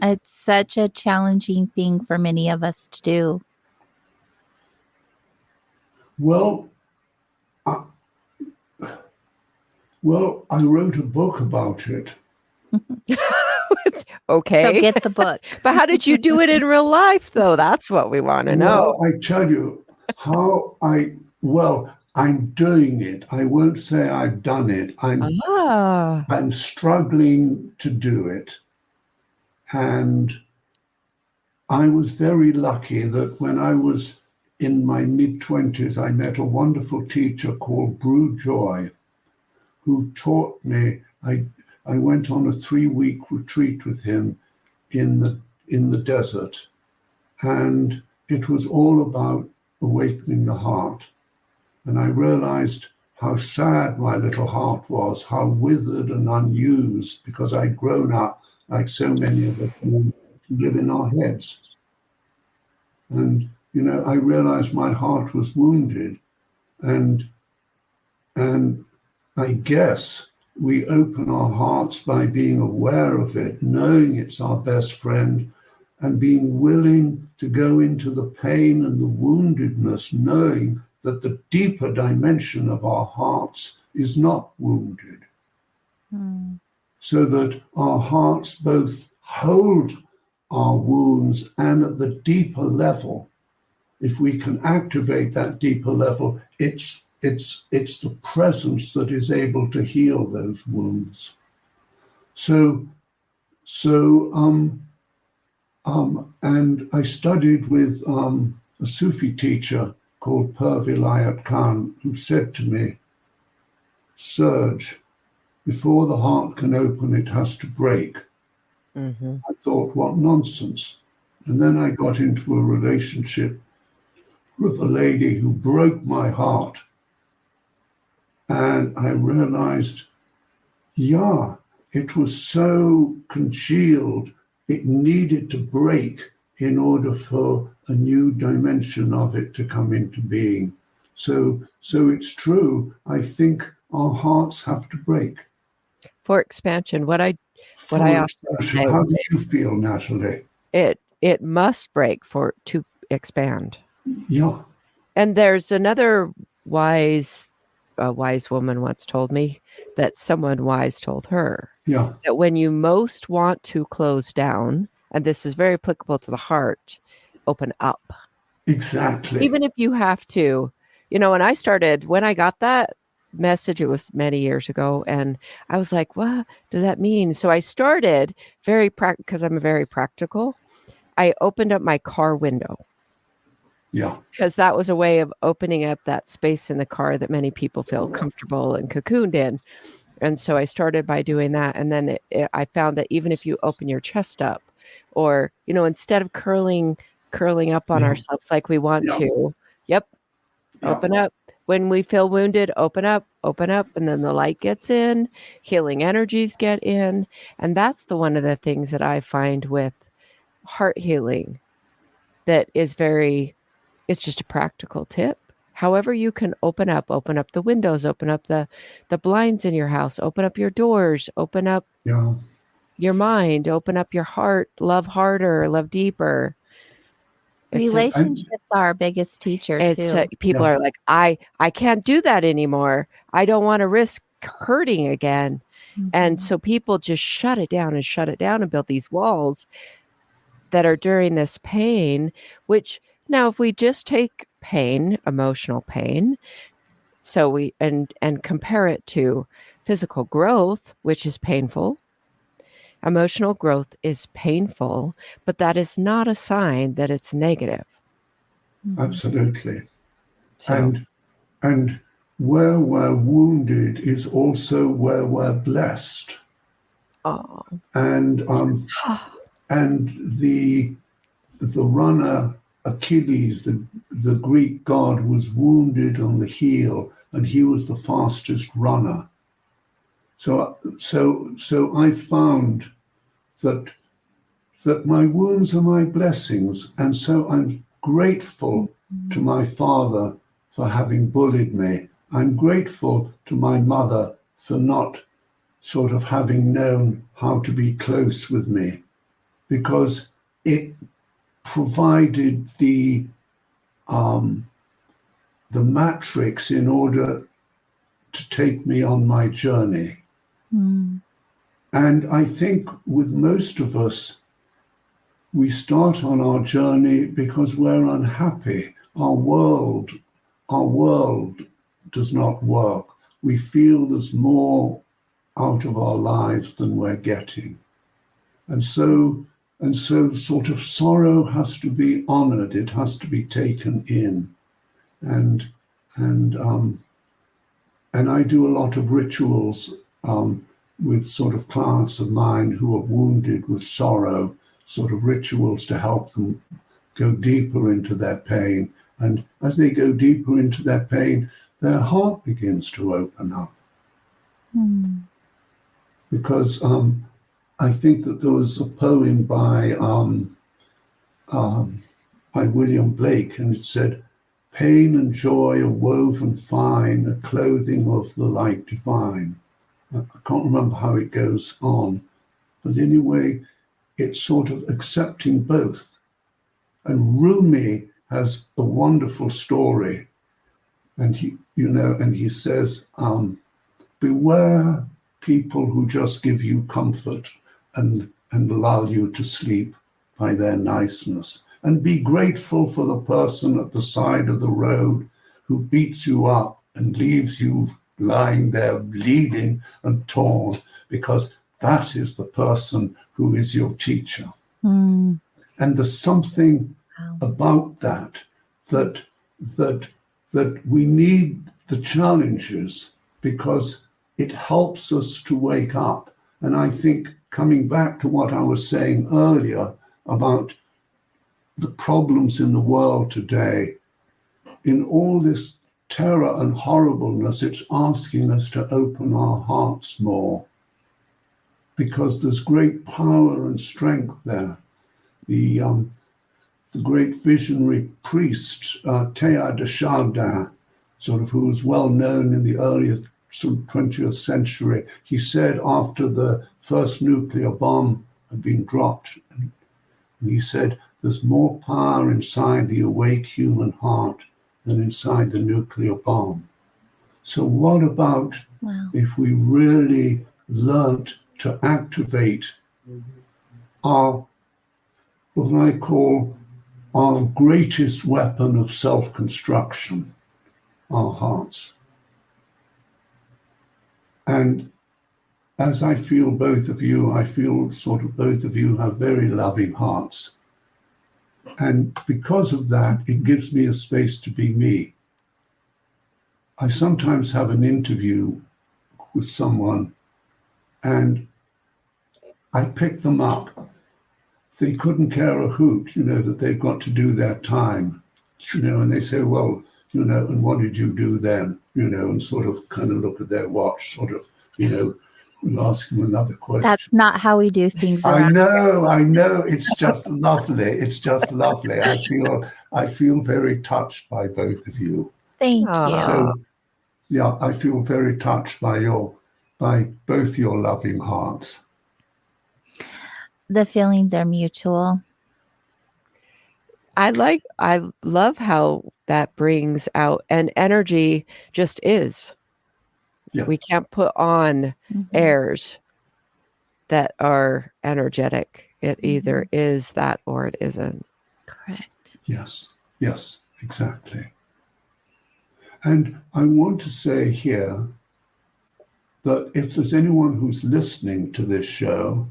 It's such a challenging thing for many of us to do. Well, I wrote a book about it. Okay. So get the book. But how did you do it in real life, though? That's what we want to know. Well, I tell you, I'm doing it. I won't say I've done it. I'm struggling to do it. And I was very lucky that when I was in my mid-20s, I met a wonderful teacher called Brew Joy, who taught me. I went on a 3-week retreat with him in the desert, and it was all about awakening the heart. And I realized how sad my little heart was, how withered and unused, because I'd grown up like so many of us who live in our heads. And, I realized my heart was wounded. And I guess we open our hearts by being aware of it, knowing it's our best friend, and being willing to go into the pain and the woundedness, knowing that the deeper dimension of our hearts is not wounded. So that our hearts both hold our wounds, and at the deeper level, if we can activate that deeper level, it's the presence that is able to heal those wounds. And I studied with a Sufi teacher called Vilayat Khan, who said to me, Serge, before the heart can open, it has to break. I thought, what nonsense. And then I got into a relationship with a lady who broke my heart. And I realized, it was so congealed, it needed to break in order for a new dimension of it to come into being. So it's true. I think our hearts have to break. For expansion, what I often say, how do you feel, Natalie? It must break to expand. Yeah. And there's another wise woman once told me that someone wise told her that when you most want to close down, and this is very applicable to the heart, open up. Exactly. Even if you have to, when I got that message, it was many years ago, and I was like, what does that mean? So I started because I'm very practical. I opened up my car window. Yeah. Because that was a way of opening up that space in the car that many people feel comfortable and cocooned in. And so I started by doing that. And then I found that even if you open your chest up, or, instead of curling up on ourselves like we want to, open up. When we feel wounded, open up, and then the light gets in, healing energies get in. And that's one of the things that I find with heart healing that is it's just a practical tip. However you can open up the windows, open up the blinds in your house, open up your doors, open up your mind, open up your heart, love harder, love deeper. Relationships are our biggest teacher too. People are like, I can't do that anymore. I don't want to risk hurting again. And so people just shut it down and build these walls that are during this pain, which now if we just take pain, emotional pain, so we and compare it to physical growth, which is painful. Emotional growth is painful, but that is not a sign that it's negative. Absolutely. So, and where we're wounded is also where we're blessed. Oh. And the runner Achilles, the Greek god, was wounded on the heel, and he was the fastest runner. So I found that my wounds are my blessings, and so I'm grateful to my father for having bullied me. I'm grateful to my mother for not sort of having known how to be close with me, because it provided the matrix in order to take me on my journey. And I think with most of us, we start on our journey because we're unhappy. our world does not work. We feel there's more out of our lives than we're getting. And so sort of sorrow has to be honored. It has to be taken in. And I do a lot of rituals with sort of clients of mine who are wounded with sorrow, sort of rituals to help them go deeper into their pain. And as they go deeper into their pain, their heart begins to open up. Because I think that there was a poem by William Blake, and it said, "Pain and joy are woven fine, a clothing of the light divine." I can't remember how it goes on, but anyway, it's sort of accepting both. And Rumi has a wonderful story, and he says, beware people who just give you comfort and lull you to sleep by their niceness, and be grateful for the person at the side of the road who beats you up and leaves you lying there bleeding and torn, because that is the person who is your teacher. And there's something about that we need the challenges, because it helps us to wake up. And I think, coming back to what I was saying earlier about the problems in the world today, in all this terror and horribleness, it's asking us to open our hearts more, because there's great power and strength there. The great visionary priest, Teilhard de Chardin, sort of, who was well known in the early 20th century, he said after the first nuclear bomb had been dropped, and he said, "There's more power inside the awake human heart than inside the nuclear bomb." So what about if we really learnt to activate our, what I call our greatest weapon of self-construction, our hearts? And as I feel both of you, I feel sort of both of you have very loving hearts. And because of that, it gives me a space to be me. I sometimes have an interview with someone and I pick them up. They couldn't care a hoot, that they've got to do their time, and they say, well, and what did you do then? And sort of kind of look at their watch, sort of, and ask them another question. That's not how we do things around I know. It's just lovely. It's just lovely. I feel very touched by both of you. Thank you. So, yeah, I feel very touched by both your loving hearts. The feelings are mutual. I love how that brings out an energy just is. Yeah. We can't put on airs that are energetic. It either is that or it isn't. Correct. Yes, exactly. And I want to say here that if there's anyone who's listening to this show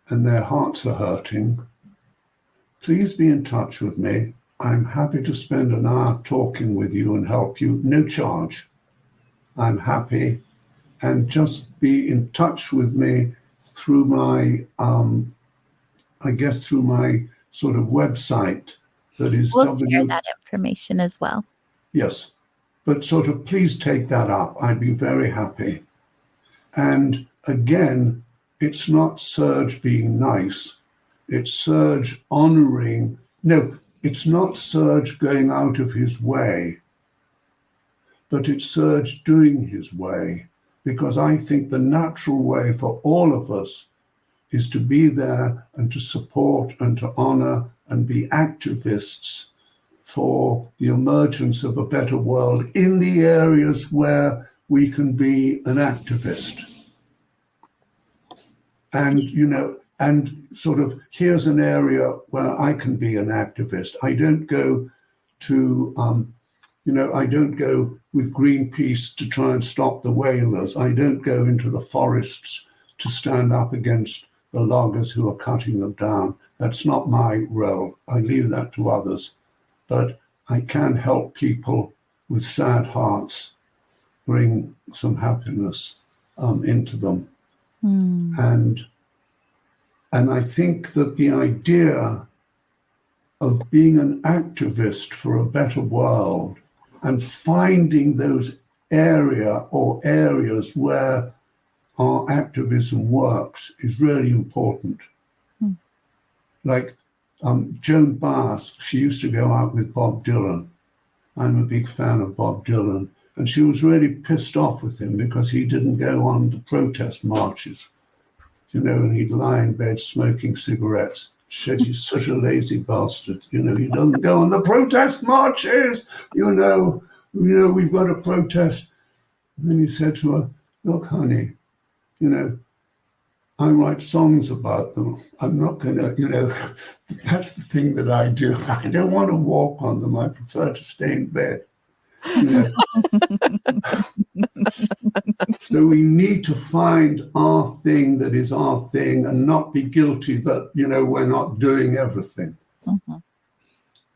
and their hearts are hurting, please be in touch with me. I'm happy to spend an hour talking with you and help you, no charge. I'm happy, and just be in touch with me through my, through my sort of website. That is, we'll share that information as well. Yes, but sort of please take that up. I'd be very happy. And again, it's not Serge being nice. It's Serge honoring. No, it's not Serge going out of his way, but it's Serge doing his way, because I think the natural way for all of us is to be there and to support and to honor and be activists for the emergence of a better world in the areas where we can be an activist. And, and sort of, here's an area where I can be an activist. I don't go to, I don't go with Greenpeace to try and stop the whalers. I don't go into the forests to stand up against the loggers who are cutting them down. That's not my role. I leave that to others. But I can help people with sad hearts bring some happiness into them. And I think that the idea of being an activist for a better world and finding those areas where our activism works is really important. Like Joan Bass, she used to go out with Bob Dylan. I'm a big fan of Bob Dylan. And she was really pissed off with him because he didn't go on the protest marches, and he'd lie in bed smoking cigarettes. She said, he's such a lazy bastard. He doesn't go on the protest marches. We've got to protest. And then he said to her, look, honey, I write songs about them. I'm not going to, that's the thing that I do. I don't want to walk on them. I prefer to stay in bed. So we need to find our thing that is our thing and not be guilty that, we're not doing everything.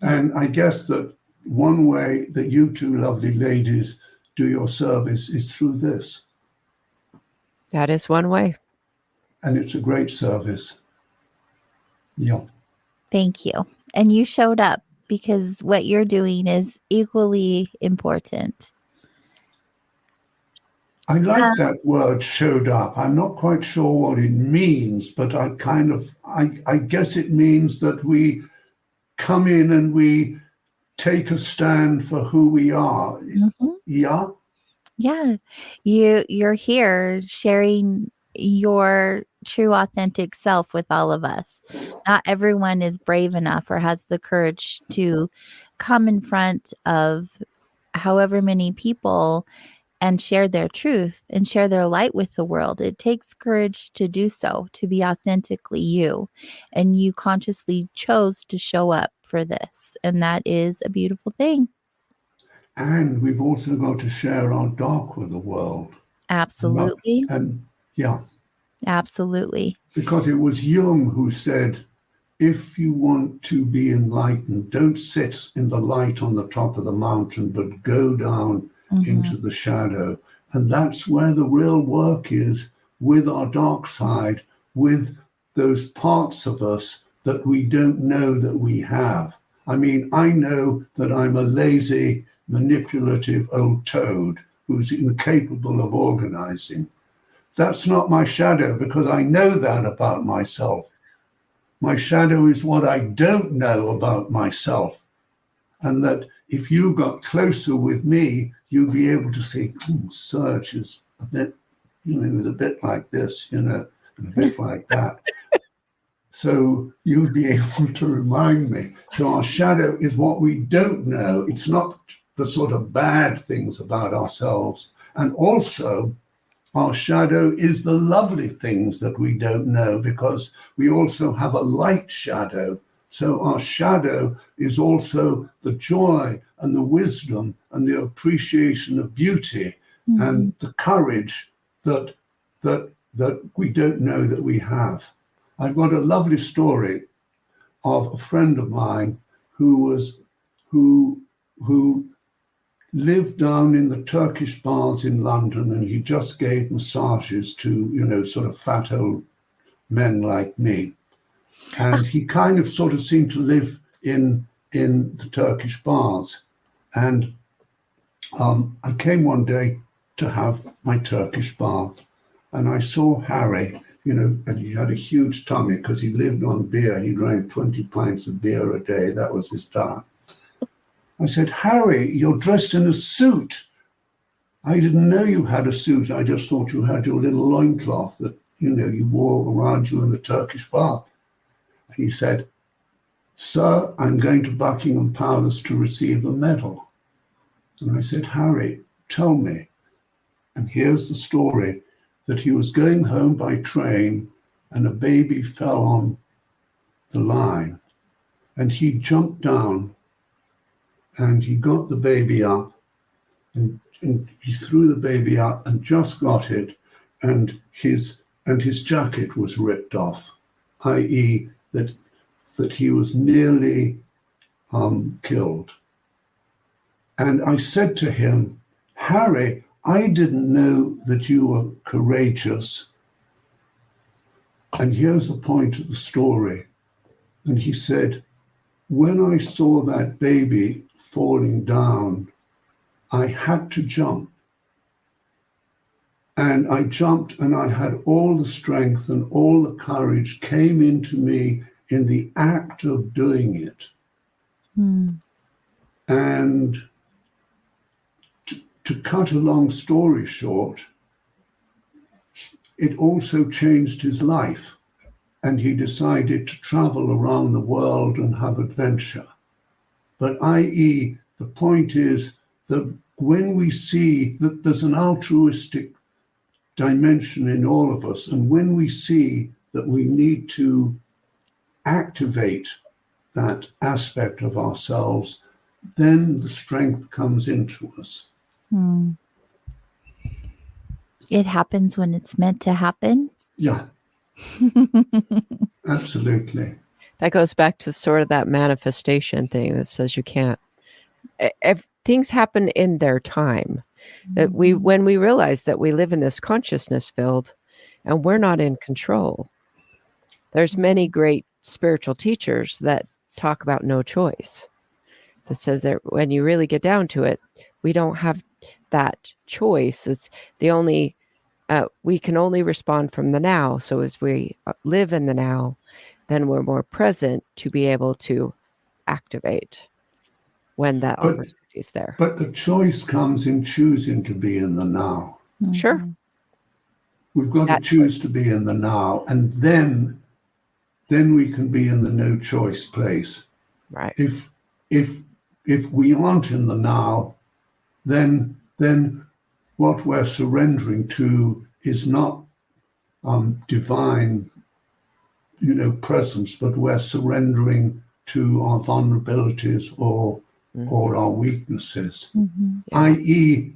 And I guess that one way that you two lovely ladies do your service is through this. That is one way. And it's a great service. Yeah. Thank you. And you showed up because what you're doing is equally important. I like that word showed up. I'm not quite sure what it means, but I guess it means that we come in and we take a stand for who we are. Yeah? Yeah. You're here sharing your true authentic self with all of us. Not everyone is brave enough or has the courage to come in front of however many people and share their truth and share their light with the world. It takes courage to do so, to be authentically you. And you consciously chose to show up for this. And that is a beautiful thing. And we've also got to share our dark with the world. Absolutely. And yeah. Absolutely. Because it was Jung who said, if you want to be enlightened, don't sit in the light on the top of the mountain, but go down into the shadow. And that's where the real work is, with our dark side, with those parts of us that we don't know that we have. I mean, I know that I'm a lazy, manipulative old toad who's incapable of organizing. That's not my shadow, because I know that about myself. My shadow is what I don't know about myself. And that if you got closer with me, you'd be able to see, Serge is a bit, is a bit like this, and a bit like that. So you'd be able to remind me. So our shadow is what we don't know. It's not the sort of bad things about ourselves. And also, our shadow is the lovely things that we don't know, because we also have a light shadow. So our shadow is also the joy and the wisdom and the appreciation of beauty and the courage that we don't know that we have. I've got a lovely story of a friend of mine who lived down in the Turkish baths in London, and he just gave massages to, sort of fat old men like me. And he kind of sort of seemed to live in the Turkish baths. And I came one day to have my Turkish bath, and I saw Harry, and he had a huge tummy because he lived on beer. He drank 20 pints of beer a day. That was his diet. I said, Harry, you're dressed in a suit. I didn't know you had a suit. I just thought you had your little loincloth that, you wore around you in the Turkish bath. And he said, Sir, I'm going to Buckingham Palace to receive a medal. And I said, Harry, tell me. And here's the story, that he was going home by train and a baby fell on the line. And he jumped down and he got the baby up, and he threw the baby up and just got it, and his jacket was ripped off, i.e. that he was nearly killed. And I said to him, Harry, I didn't know that you were courageous. And here's the point of the story. And he said, when I saw that baby falling down, I had to jump. And I jumped, and I had all the strength and all the courage came into me in the act of doing it. And to cut a long story short, it also changed his life, and he decided to travel around the world and have adventure. But i.e., the point is that when we see that there's an altruistic dimension in all of us, and when we see that we need to activate that aspect of ourselves, then the strength comes into us. It happens when it's meant to happen. Yeah. Absolutely. That goes back to sort of that manifestation thing that says you can't. Things happen in their time. That when we realize that we live in this consciousness field and we're not in control. There's many great spiritual teachers that talk about no choice. That says that when you really get down to it, we don't have that choice. It's the only, we can only respond from the now. So as we live in the now, then we're more present to be able to activate when that opportunity is there. But the choice comes in choosing to be in the now. Sure. We've got to choose to be in the now, and then we can be in the no choice place. Right. If we aren't in the now, then what we're surrendering to is not divine, presence, but we're surrendering to our vulnerabilities or our weaknesses. I.e.,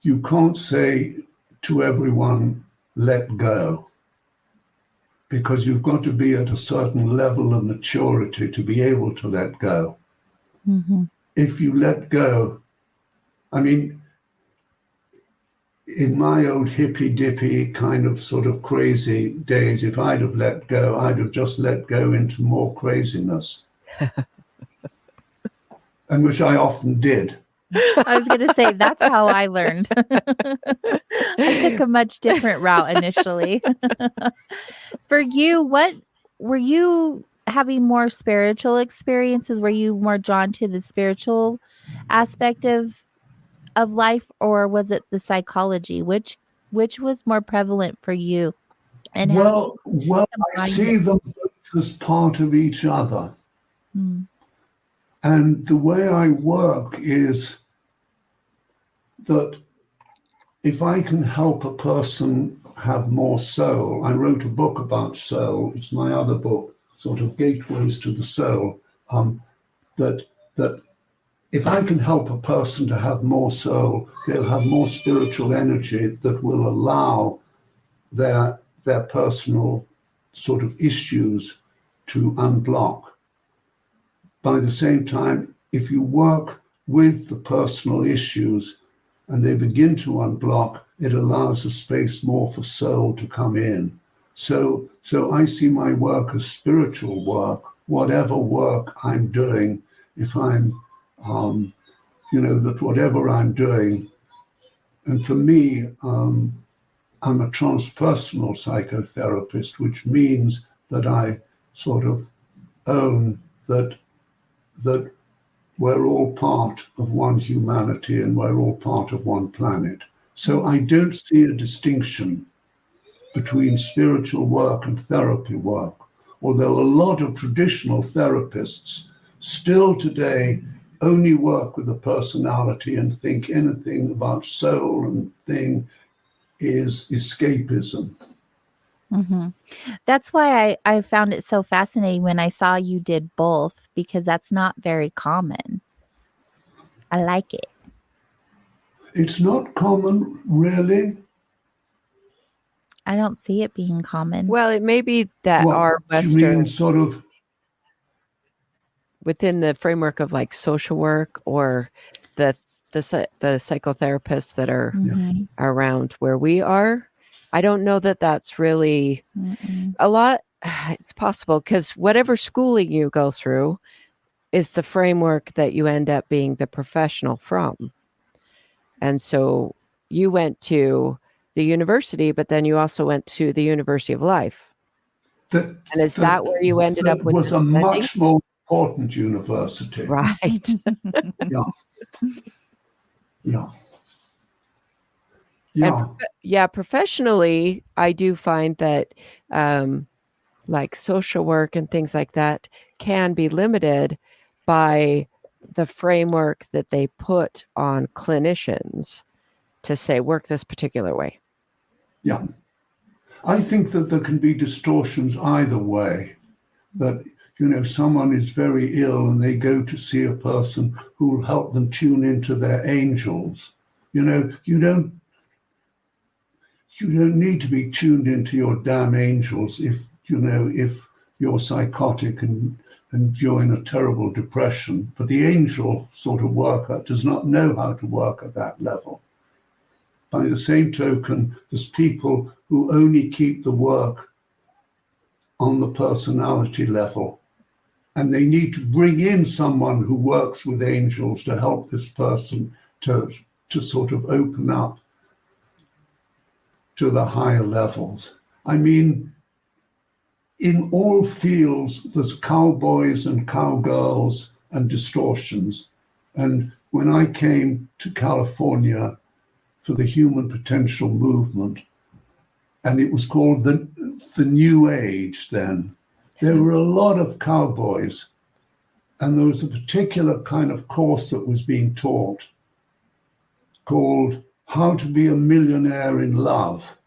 you can't say to everyone, let go, because you've got to be at a certain level of maturity to be able to let go. If you let go, I mean, in my old hippy-dippy kind of sort of crazy days, if I'd have let go, I'd have just let go into more craziness. And which I often did. I was going to say, that's how I learned. I took a much different route initially. For you, what were you having more spiritual experiences? Were you more drawn to the spiritual aspect of life, or was it the psychology? Which was more prevalent for you? And well, I see them both as part of each other. And the way I work is that if I can help a person have more soul, I wrote a book about soul. It's my other book, sort of Gateways to the Soul, that if I can help a person to have more soul, they'll have more spiritual energy that will allow their personal sort of issues to unblock. By the same time, if you work with the personal issues and they begin to unblock, it allows a space more for soul to come in. So I see my work as spiritual work, whatever work I'm doing, if I'm, that whatever I'm doing, and for me, I'm a transpersonal psychotherapist, which means that I sort of own that we're all part of one humanity and we're all part of one planet. So I don't see a distinction between spiritual work and therapy work, although a lot of traditional therapists still today only work with the personality and think anything about soul and thing is escapism. That's why I found it so fascinating when I saw you did both, because that's not very common. I like it. It's not common, really. I don't see it being common. Well, it may be that our You Western, mean sort of within the framework of like social work or the psychotherapists that are around where we are. I don't know that that's really a lot. It's possible because whatever schooling you go through is the framework that you end up being the professional from. And so you went to the university, but then you also went to the University of Life. And is that where you ended up with? Was a much more important university, right? Yeah. Professionally, I do find that like social work and things like that can be limited by the framework that they put on clinicians to say work this particular way. Yeah. I think that there can be distortions either way. That, someone is very ill and they go to see a person who will help them tune into their angels. You don't need to be tuned into your damn angels if you're psychotic and you're in a terrible depression. But the angel sort of worker does not know how to work at that level. By the same token, there's people who only keep the work on the personality level. And they need to bring in someone who works with angels to help this person to sort of open up to the higher levels. I mean, in all fields, there's cowboys and cowgirls and distortions. And when I came to California for the Human Potential Movement, and it was called the New Age then, there were a lot of cowboys. And there was a particular kind of course that was being taught called How to Be a Millionaire in Love.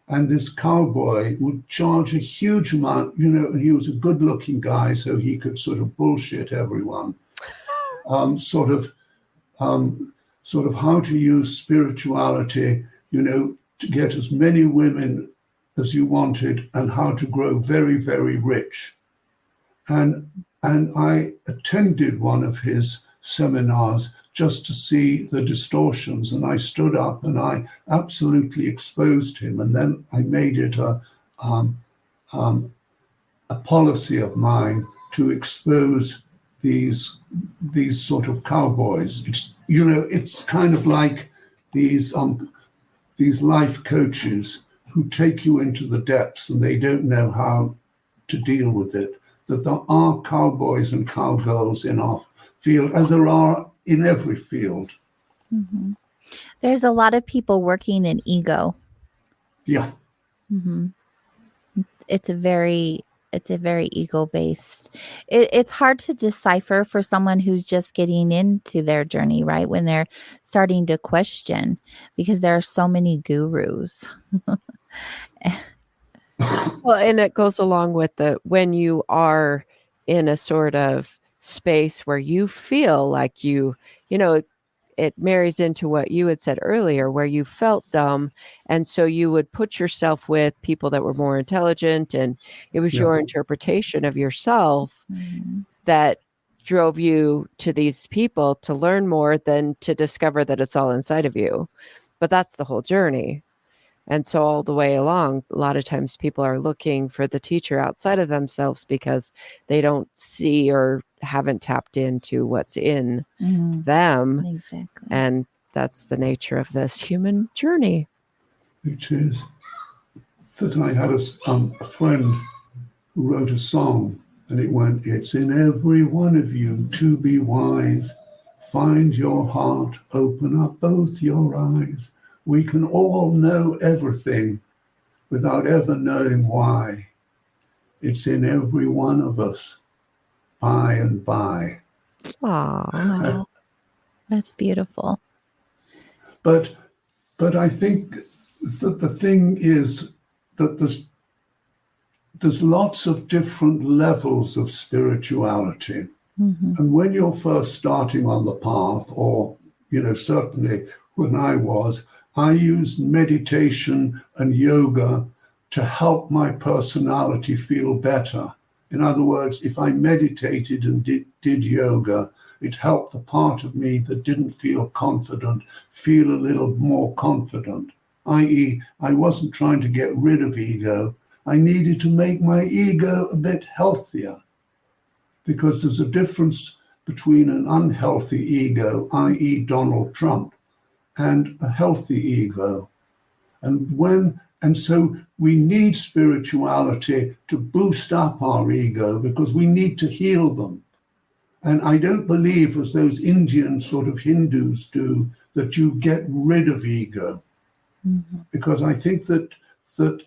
And this cowboy would charge a huge amount, and he was a good looking guy, so he could sort of bullshit everyone. Sort of how to use spirituality, to get as many women as you wanted and how to grow very, very rich. And I attended one of his seminars just to see the distortions. And I stood up and I absolutely exposed him. And then I made it a policy of mine to expose these sort of cowboys. It's kind of like these life coaches who take you into the depths and they don't know how to deal with it. That there are cowboys and cowgirls in our field, as there are in every field. Mm-hmm. There's a lot of people working in ego. Yeah. Mm-hmm. It's a very ego-based. It's hard to decipher for someone who's just getting into their journey, right? When they're starting to question, because there are so many gurus. Well, and it goes along with when you are in a sort of space where you feel like it marries into what you had said earlier, where you felt dumb. And so you would put yourself with people that were more intelligent, and it was your interpretation of yourself that drove you to these people to learn more than to discover that it's all inside of you. But that's the whole journey. And so all the way along, a lot of times people are looking for the teacher outside of themselves because they don't see or haven't tapped into what's in them. Exactly. And that's the nature of this human journey. It is. That I had a friend who wrote a song, and it went, "It's in every one of you to be wise. Find your heart, open up both your eyes. We can all know everything without ever knowing why. It's in every one of us, by and by." Aww. That's beautiful. But I think that the thing is that there's lots of different levels of spirituality. And when you're first starting on the path, or, certainly when I used meditation and yoga to help my personality feel better. In other words, if I meditated and did yoga, it helped the part of me that didn't feel confident feel a little more confident, i.e., I wasn't trying to get rid of ego. I needed to make my ego a bit healthier, because there's a difference between an unhealthy ego, i.e. Donald Trump, and a healthy ego. And so we need spirituality to boost up our ego, because we need to heal them. And I don't believe, as those Indian sort of Hindus do, that you get rid of ego. Because I think that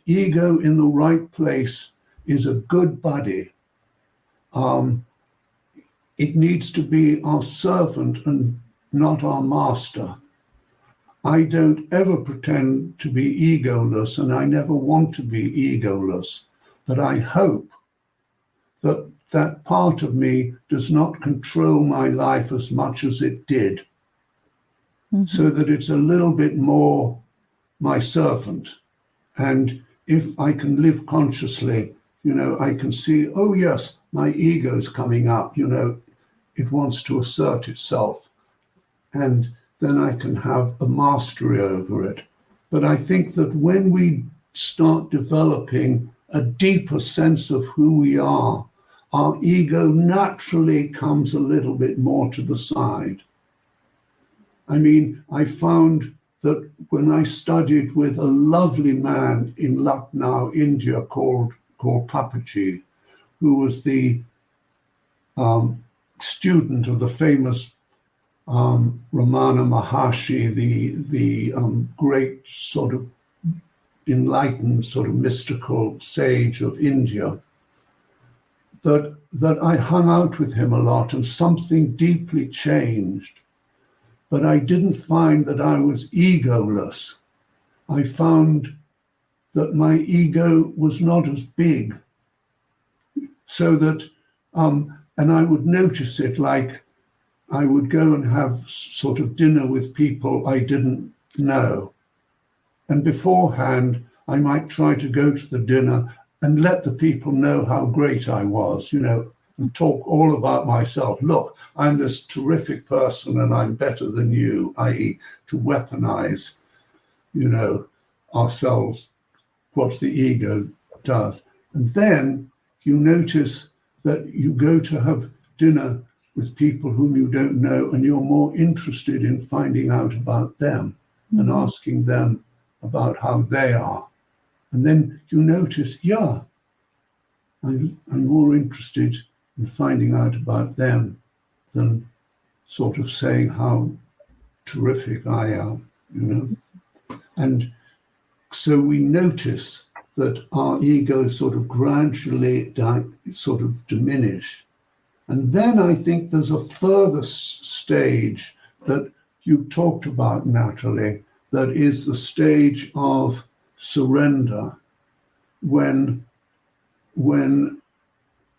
ego in the right place is a good buddy. It needs to be our servant and not our master. I don't ever pretend to be egoless, and I never want to be egoless. But I hope that that part of me does not control my life as much as it did, so that it's a little bit more my servant. And if I can live consciously, I can see, oh yes, my ego's coming up, it wants to assert itself. And then I can have a mastery over it. But I think that when we start developing a deeper sense of who we are, our ego naturally comes a little bit more to the side. I mean, I found that when I studied with a lovely man in Lucknow, India, called Papaji, who was the student of the famous Ramana Maharshi, the great sort of enlightened, sort of mystical sage of India, that I hung out with him a lot, and something deeply changed. But I didn't find that I was egoless. I found that my ego was not as big. So that, and I would notice it, like I would go and have sort of dinner with people I didn't know. And beforehand, I might try to go to the dinner and let the people know how great I was, and talk all about myself. Look, I'm this terrific person and I'm better than you, i.e. to weaponize, ourselves, what the ego does. And then you notice that you go to have dinner with people whom you don't know, and you're more interested in finding out about them and asking them about how they are. And then you notice, I'm more interested in finding out about them than sort of saying how terrific I am, And so we notice that our egos sort of gradually sort of diminish. And then I think there's a further stage that you talked about, Natalie, that is the stage of surrender, when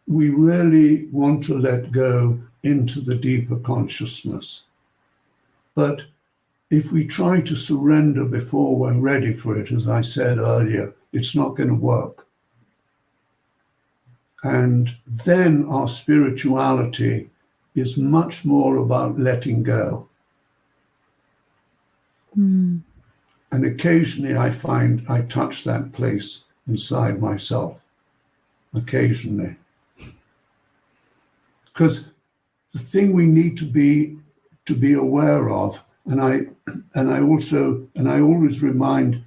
we really want to let go into the deeper consciousness. But if we try to surrender before we're ready for it, as I said earlier, it's not going to work. And then our spirituality is much more about letting go. And occasionally I find I touch that place inside myself. Occasionally. Because the thing we need to be aware of, and I always remind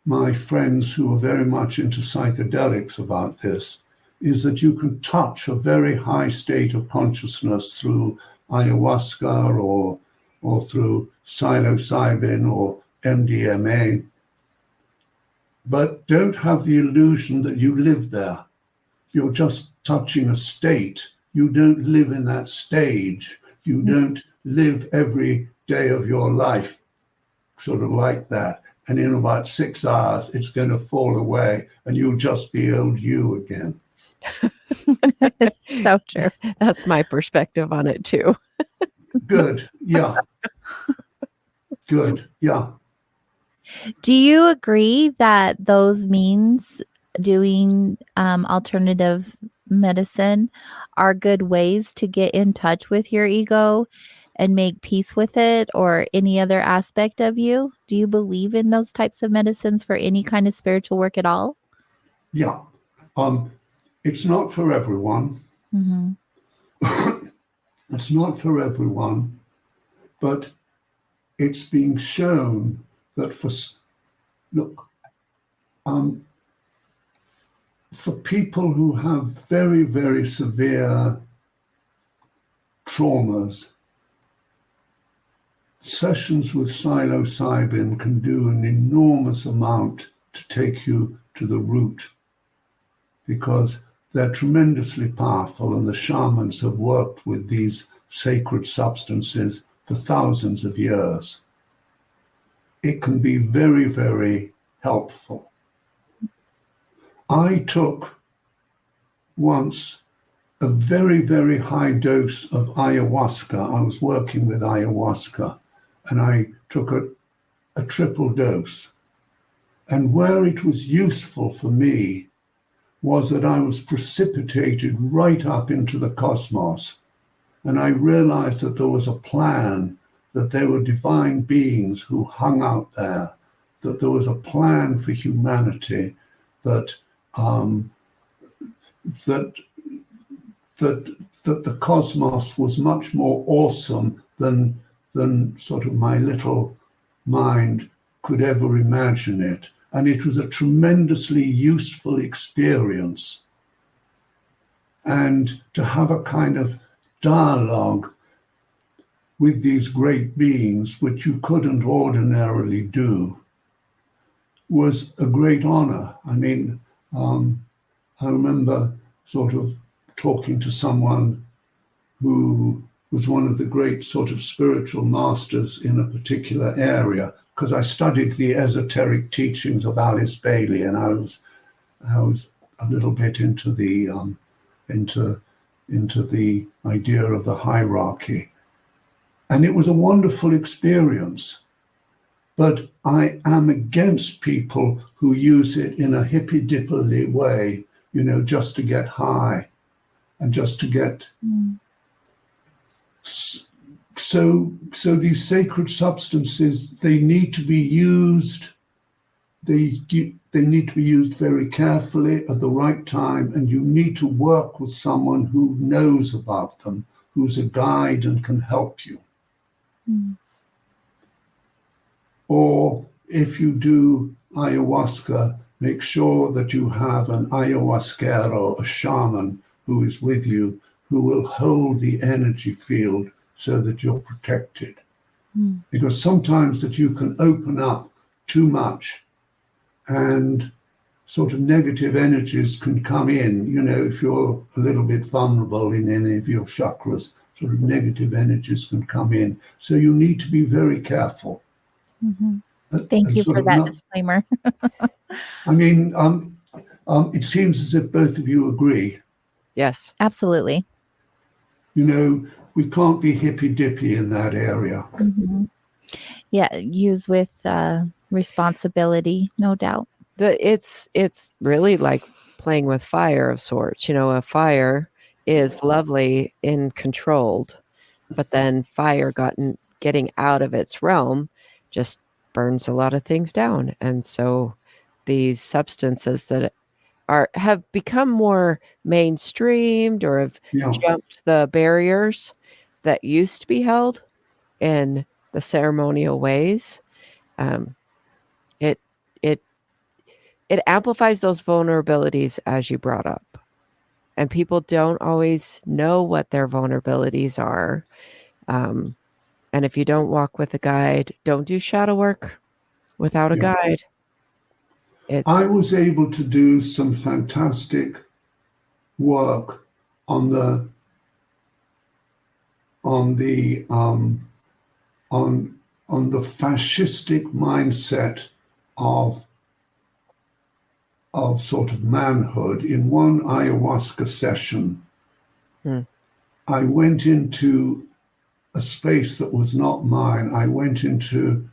my friends who are very much into psychedelics about this, is that you can touch a very high state of consciousness through ayahuasca or through psilocybin or MDMA, but don't have the illusion that you live there. You're just touching a state. You don't live in that stage. You don't live every day of your life sort of like that. And in about 6 hours, it's going to fall away and you'll just be old you again. It's so true. That's my perspective on it too. Good. Yeah. Good. Yeah. Do you agree that those means doing alternative medicine are good ways to get in touch with your ego and make peace with it, or any other aspect of you? Do you believe in those types of medicines for any kind of spiritual work at all? Yeah. It's not for everyone. Mm-hmm. It's not for everyone, but it's being shown that for people who have very, very severe traumas, sessions with psilocybin can do an enormous amount to take you to the root, because they're tremendously powerful, and the shamans have worked with these sacred substances for thousands of years. It can be very, very helpful. I took once a very, very high dose of ayahuasca. I was working with ayahuasca, and I took a triple dose. And where it was useful for me was that I was precipitated right up into the cosmos. And I realized that there was a plan, that there were divine beings who hung out there, that there was a plan for humanity, that the cosmos was much more awesome than sort of my little mind could ever imagine it. And it was a tremendously useful experience. And to have a kind of dialogue with these great beings, which you couldn't ordinarily do, was a great honor. I mean, I remember sort of talking to someone who was one of the great sort of spiritual masters in a particular area, because I studied the esoteric teachings of Alice Bailey, and I was a little bit into the idea of the hierarchy, and it was a wonderful experience. But I am against people who use it in a hippy-dippy way, you know, just to get high and just to get. So these sacred substances, they need to be used. They need to be used very carefully at the right time, and you need to work with someone who knows about them, who's a guide and can help you. Or if you do ayahuasca, make sure that you have an ayahuasquero, a shaman who is with you, who will hold the energy field so that you're protected. Because sometimes that you can open up too much and sort of negative energies can come in. You know, if you're a little bit vulnerable in any of your chakras, sort of negative energies can come in. So you need to be very careful. Thank you for that disclaimer. I mean, it seems as if both of you agree. Yes. Absolutely. You know, we can't be hippy-dippy in that area. Yeah, use with responsibility, no doubt. It's really like playing with fire of sorts. You know, a fire is lovely and controlled, but then fire getting out of its realm just burns a lot of things down. And so these substances that have become more mainstreamed or have jumped the barriers that used to be held in the ceremonial ways, it amplifies those vulnerabilities, as you brought up. And people don't always know what their vulnerabilities are. And if you don't walk with a guide, don't do shadow work without a guide. I was able to do some fantastic work on the fascistic mindset of sort of manhood. In one ayahuasca session, I went into a space that was not mine. I went into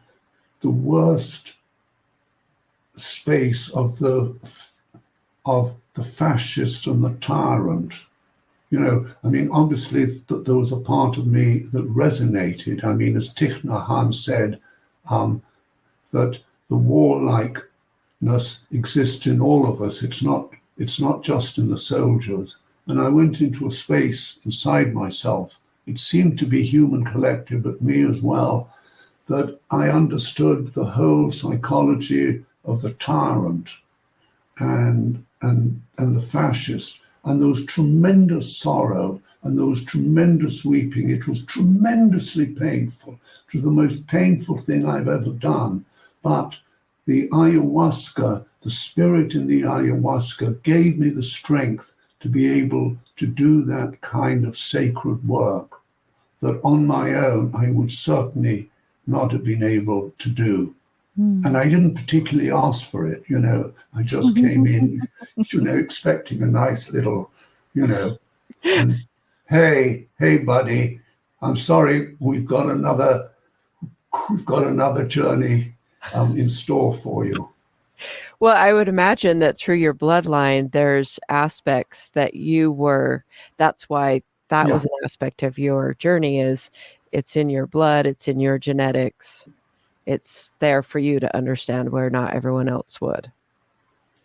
the worst space of the fascist and the tyrant. You know, I mean, obviously there was a part of me that resonated. I mean, as Thich Nhat Hanh said, that the warlikeness exists in all of us. It's not just in the soldiers. And I went into a space inside myself. It seemed to be human collective, but me as well, that I understood the whole psychology of the tyrant and the fascist, and there was tremendous sorrow and there was tremendous weeping. It was tremendously painful. It was the most painful thing I've ever done. But the ayahuasca, the spirit in the ayahuasca gave me the strength to be able to do that kind of sacred work that on my own I would certainly not have been able to do. And I didn't particularly ask for it, you know. I just came in, you know, expecting a nice little, you know, and, hey, buddy, I'm sorry, we've got another journey in store for you. Well, I would imagine that through your bloodline, there's aspects that that's why that was an aspect of your journey, is it's in your blood, it's in your genetics. It's there for you to understand where not everyone else would.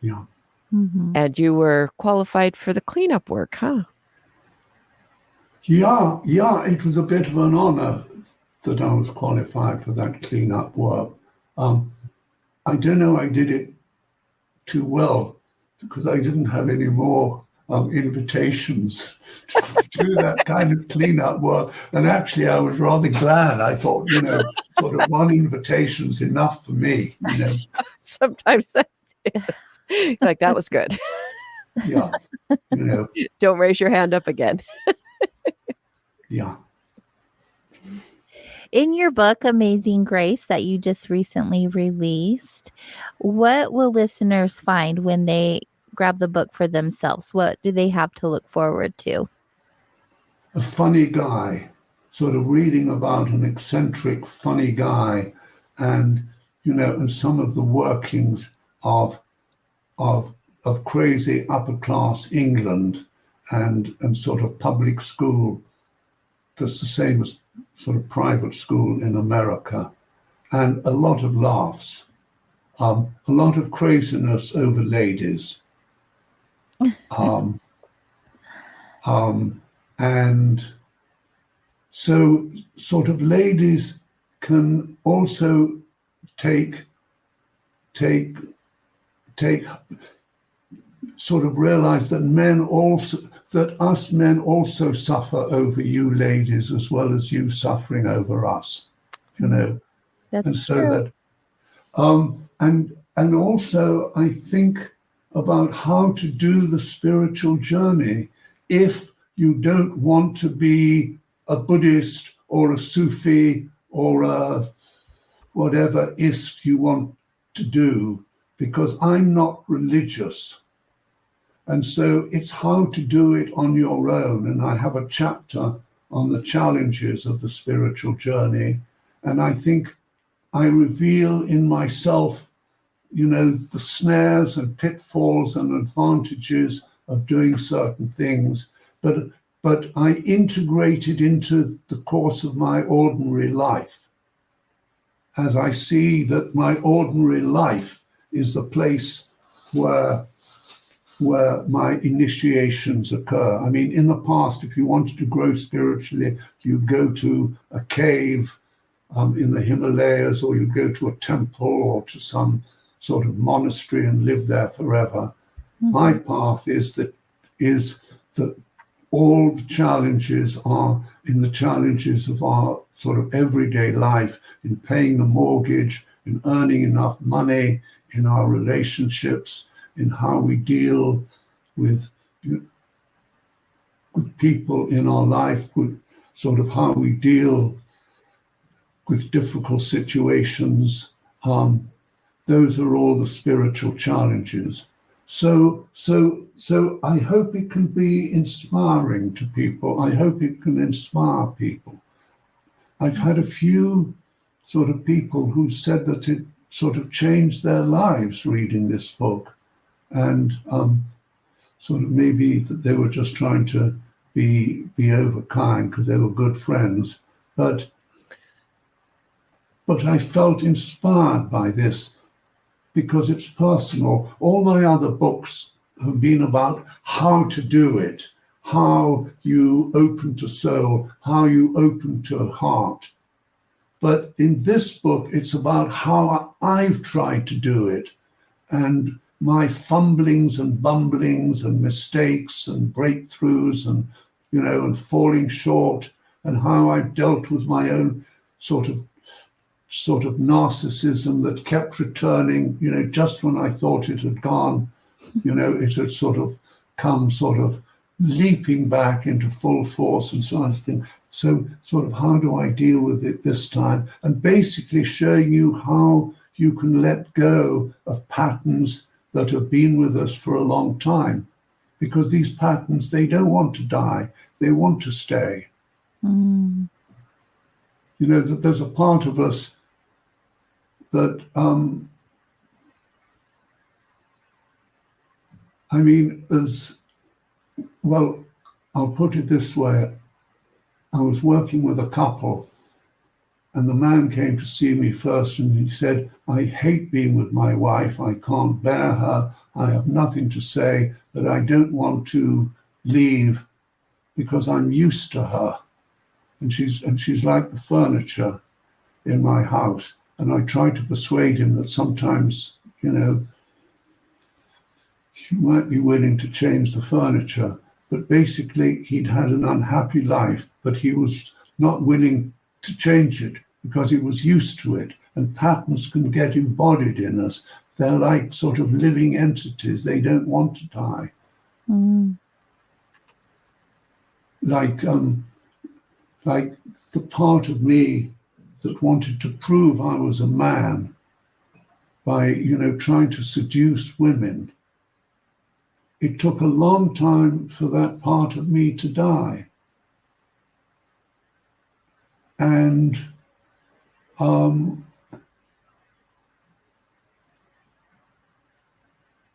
Yeah. And you were qualified for the cleanup work, huh? Yeah, it was a bit of an honor that I was qualified for that cleanup work. I don't know I did it too well because I didn't have any more invitations to do that kind of cleanup work. And actually, I was rather glad. I thought, you know, sort of one invitation's enough for me. You know? Sometimes that is. Like, that was good. Yeah, you know. Don't raise your hand up again. Yeah. In your book, Amazing Grace, that you just recently released, what will listeners find when they grab the book for themselves? What do they have to look forward to? A funny guy, sort of reading about an eccentric, funny guy, and, you know, and some of the workings of crazy upper class England and sort of public school that's the same as sort of private school in America, and a lot of laughs, a lot of craziness over ladies. And so sort of ladies can also take sort of realize that us men also suffer over you ladies as well as you suffering over us, you know. That's and so true. that and also I think about how to do the spiritual journey if you don't want to be a Buddhist or a Sufi or a whatever ist you want to do, because I'm not religious. And so it's how to do it on your own. And I have a chapter on the challenges of the spiritual journey. And I think I reveal in myself, you know, the snares and pitfalls and advantages of doing certain things. But I integrate it into the course of my ordinary life, as I see that my ordinary life is the place where my initiations occur. I mean, in the past, if you wanted to grow spiritually, you'd go to a cave in the Himalayas, or you'd go to a temple or to some sort of monastery and live there forever. My path is that all the challenges are in the challenges of our sort of everyday life, in paying the mortgage, in earning enough money, in our relationships, in how we deal with people in our life, with sort of how we deal with difficult situations. Those are all the spiritual challenges. So I hope it can be inspiring to people. I hope it can inspire people. I've had a few sort of people who said that it sort of changed their lives reading this book, and sort of maybe that they were just trying to be overkind because they were good friends, but I felt inspired by this because it's personal. All my other books have been about how to do it, how you open to soul, how you open to heart. But in this book, it's about how I've tried to do it, and my fumblings and bumblings and mistakes and breakthroughs and, and falling short, and how I've dealt with my own sort of narcissism that kept returning, just when I thought it had gone, it had sort of come sort of leaping back into full force. And so I think, so sort of how do I deal with it this time? And basically showing you how you can let go of patterns that have been with us for a long time, because these patterns, they don't want to die, they want to stay. That there's a part of us that, as well, I'll put it this way. I was working with a couple, and the man came to see me first, and he said, I hate being with my wife. I can't bear her. I have nothing to say, but I don't want to leave because I'm used to her. And she's like the furniture in my house. And I tried to persuade him that sometimes, he might be willing to change the furniture. But basically, he'd had an unhappy life, but he was not willing to change it because he was used to it. And patterns can get embodied in us. They're like sort of living entities. They don't want to die. Like the part of me that wanted to prove I was a man by, trying to seduce women. It took a long time for that part of me to die. And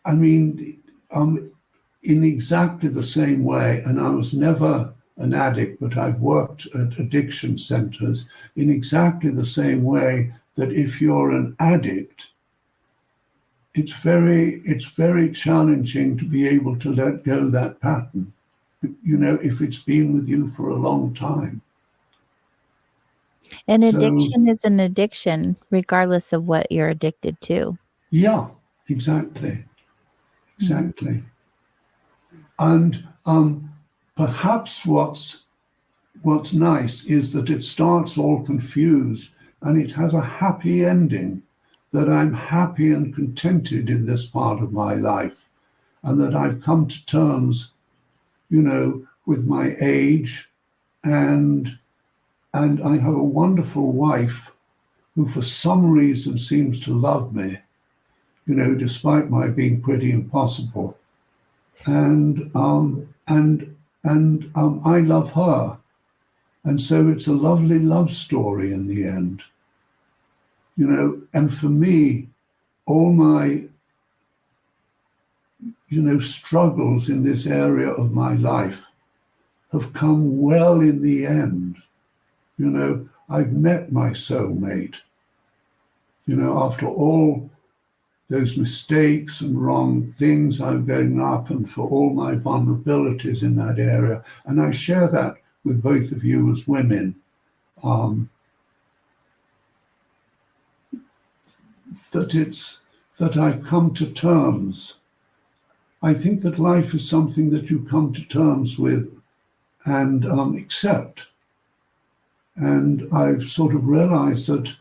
in exactly the same way, and I was never an addict, but I've worked at addiction centers in exactly the same way that if you're an addict, it's very challenging to be able to let go that pattern, if it's been with you for a long time. An addiction is an addiction, regardless of what you're addicted to. Yeah, exactly. And perhaps what's nice is that it starts all confused and it has a happy ending, that I'm happy and contented in this part of my life, and that I've come to terms, with my age, and I have a wonderful wife who for some reason seems to love me, despite my being pretty impossible. And I love her. And so it's a lovely love story in the end. And for me, all my, struggles in this area of my life have come well in the end. I've met my soulmate, after all those mistakes and wrong things I've grown up, and for all my vulnerabilities in that area. And I share that with both of you as women. That I've come to terms. I think that life is something that you come to terms with and accept. And I've sort of realized that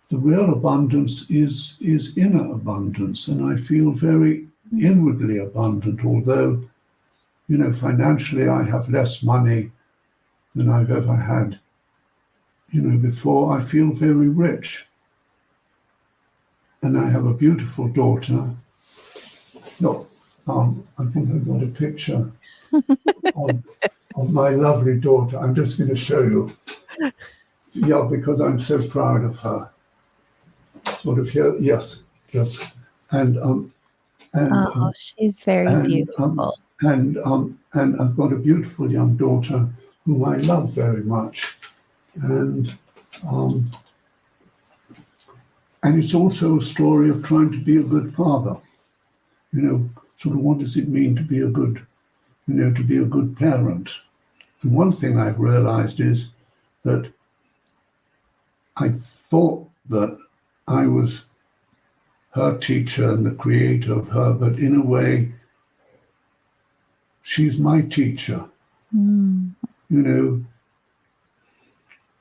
the real abundance is inner abundance, and I feel very inwardly abundant, although, financially I have less money than I've ever had, before. I feel very rich. And I have a beautiful daughter, No, I think I've got a picture of my lovely daughter. I'm just going to show you. Yeah, because I'm so proud of her. Sort of here, yes. And she's very beautiful. And I've got a beautiful young daughter whom I love very much. And it's also a story of trying to be a good father. You know, sort of what does it mean to be a good, to be a good parent? And one thing I've realized is that I thought that I was her teacher and the creator of her, but in a way, she's my teacher.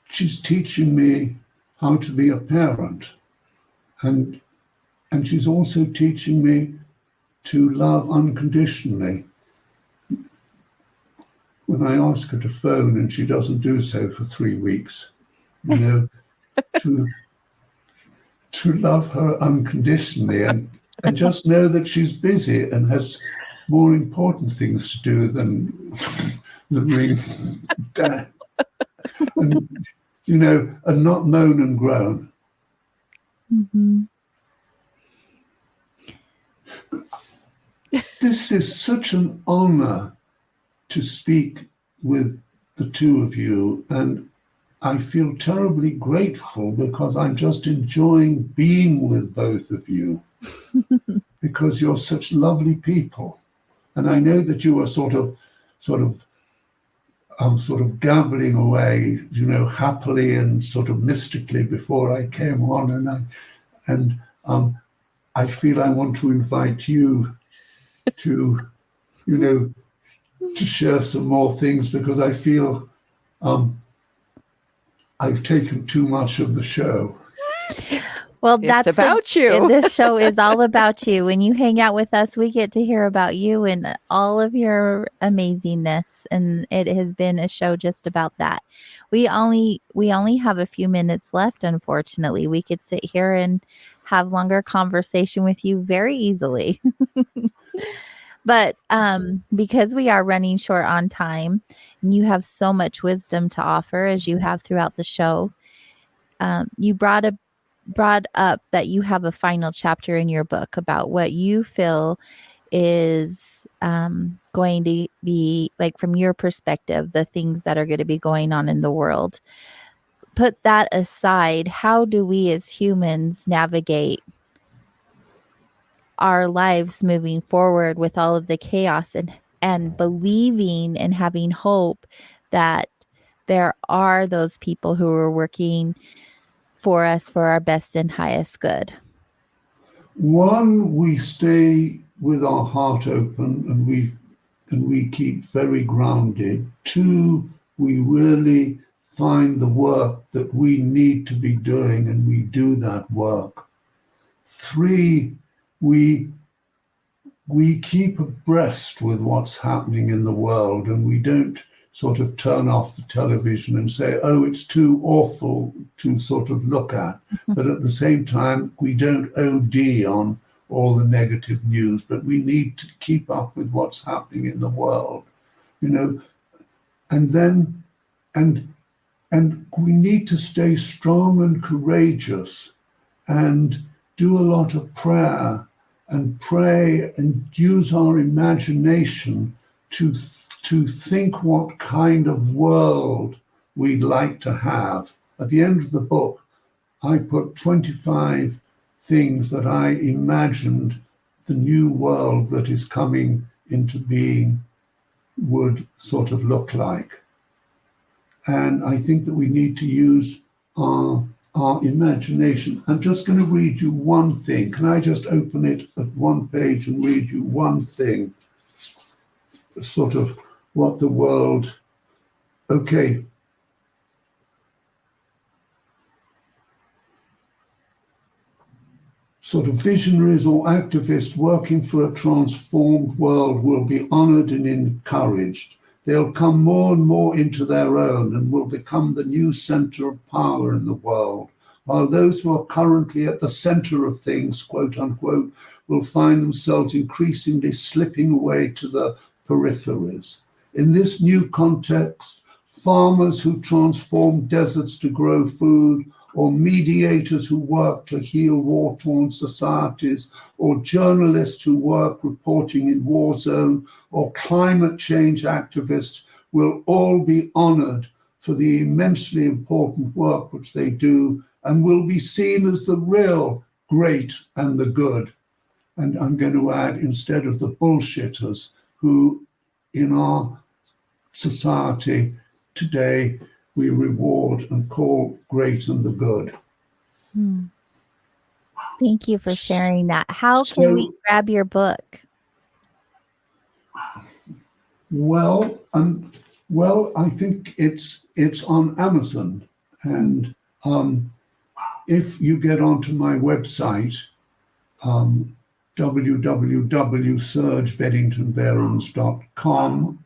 She's teaching me how to be a parent. And she's also teaching me to love unconditionally. When I ask her to phone and she doesn't do so for 3 weeks, to love her unconditionally and just know that she's busy and has more important things to do than ring Dad. And, and not moan and groan. This is such an honor to speak with the two of you, and I feel terribly grateful because I'm just enjoying being with both of you because you're such lovely people. And I know that you are sort of gambling away, happily and sort of mystically before I came on, and I feel I want to invite you to, to share some more things because I feel I've taken too much of the show. Well, It's about you. This show is all about you. When you hang out with us, we get to hear about you and all of your amazingness. And it has been a show just about that. We only have a few minutes left, unfortunately. We could sit here and have longer conversation with you very easily. But because we are running short on time and you have so much wisdom to offer as you have throughout the show, you brought up that you have a final chapter in your book about what you feel is going to be, like, from your perspective, the things that are going to be going on in the world. Put that aside, how do we as humans navigate our lives moving forward with all of the chaos and believing and having hope that there are those people who are working for us for our best and highest good? One, we stay with our heart open and we keep very grounded. Two, we really find the work that we need to be doing and we do that work. Three, we keep abreast with what's happening in the world and we don't sort of turn off the television and say, oh, it's too awful to sort of look at. But at the same time, we don't OD on all the negative news, but we need to keep up with what's happening in the world, and we need to stay strong and courageous and do a lot of prayer and pray and use our imagination to think what kind of world we'd like to have. At the end of the book, I put 25 things that I imagined the new world that is coming into being would sort of look like. And I think that we need to use our imagination. I'm just going to read you one thing. Can I just open it at one page and read you one thing? Sort of what the world, okay. Sort of visionaries or activists working for a transformed world will be honored and encouraged. They'll come more and more into their own and will become the new center of power in the world, while those who are currently at the center of things, quote unquote, will find themselves increasingly slipping away to the peripheries. In this new context, farmers who transform deserts to grow food, or mediators who work to heal war-torn societies, or journalists who work reporting in war zone, or climate change activists will all be honored for the immensely important work which they do and will be seen as the real great and the good. And I'm going to add, instead of the bullshitters who in our society today we reward and call great and the good. Thank you for sharing that. How can we grab your book? Well, I think it's on Amazon, and if you get onto my website, www.sergebeddingtonbehrens.com,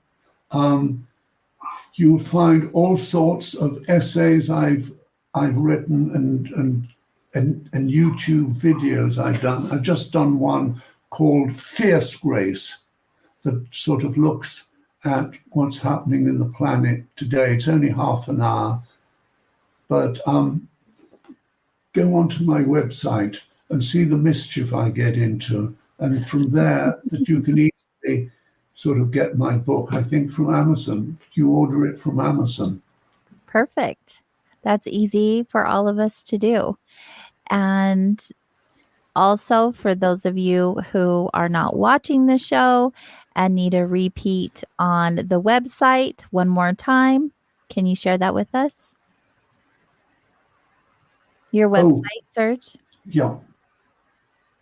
you'll find all sorts of essays I've written and YouTube videos I've done. I've just done one called Fierce Grace that sort of looks at what's happening in the planet today. It's only half an hour, but go onto my website and see the mischief I get into. And from there, that you can easily sort of get my book, I think, from Amazon. You order it from Amazon. Perfect. That's easy for all of us to do. And also, for those of you who are not watching the show and need a repeat on the website one more time, can you share that with us? Your website, Serge? Yeah.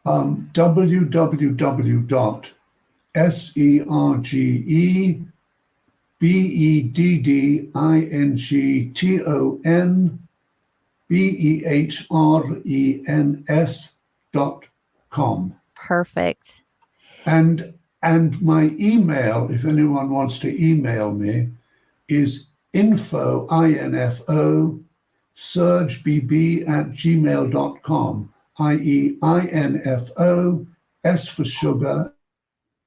www.sergebeddingtonbehrens.com. Perfect. And my email, if anyone wants to email me, is info, I-N-F-O, sergebb@gmail.com, i.e. I-N-F-O, S for sugar,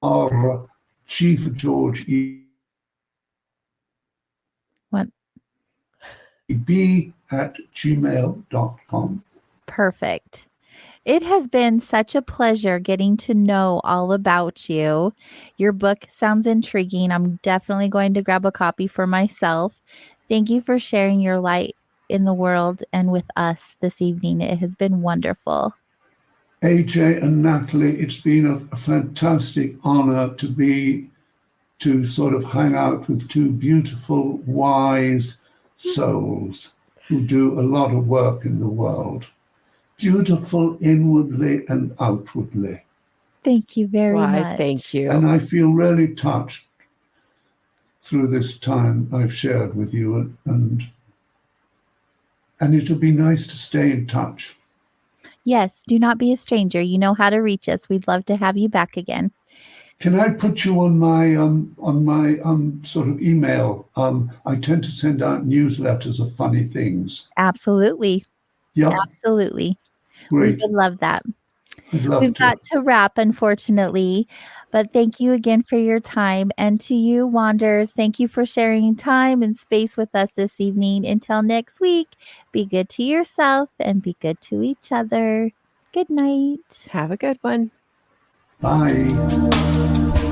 R, G for George, E. What? B@gmail.com. Perfect. It has been such a pleasure getting to know all about you. Your book sounds intriguing. I'm definitely going to grab a copy for myself. Thank you for sharing your light in the world and with us this evening. It has been wonderful. AJ and Natalie, it's been a fantastic honor to sort of hang out with two beautiful, wise souls who do a lot of work in the world. Beautiful inwardly and outwardly. Thank you very much. Thank you. And I feel really touched through this time I've shared with you, and it'll be nice to stay in touch. Yes, do not be a stranger. You know how to reach us. We'd love to have you back again. Can I put you on my sort of email? I tend to send out newsletters of funny things. Absolutely. Yeah. Absolutely. Great. We would love that. We've got to wrap, unfortunately, but thank you again for your time. And to you, Wanderers, thank you for sharing time and space with us this evening. Until next week, be good to yourself and be good to each other. Good night. Have a good one. Bye.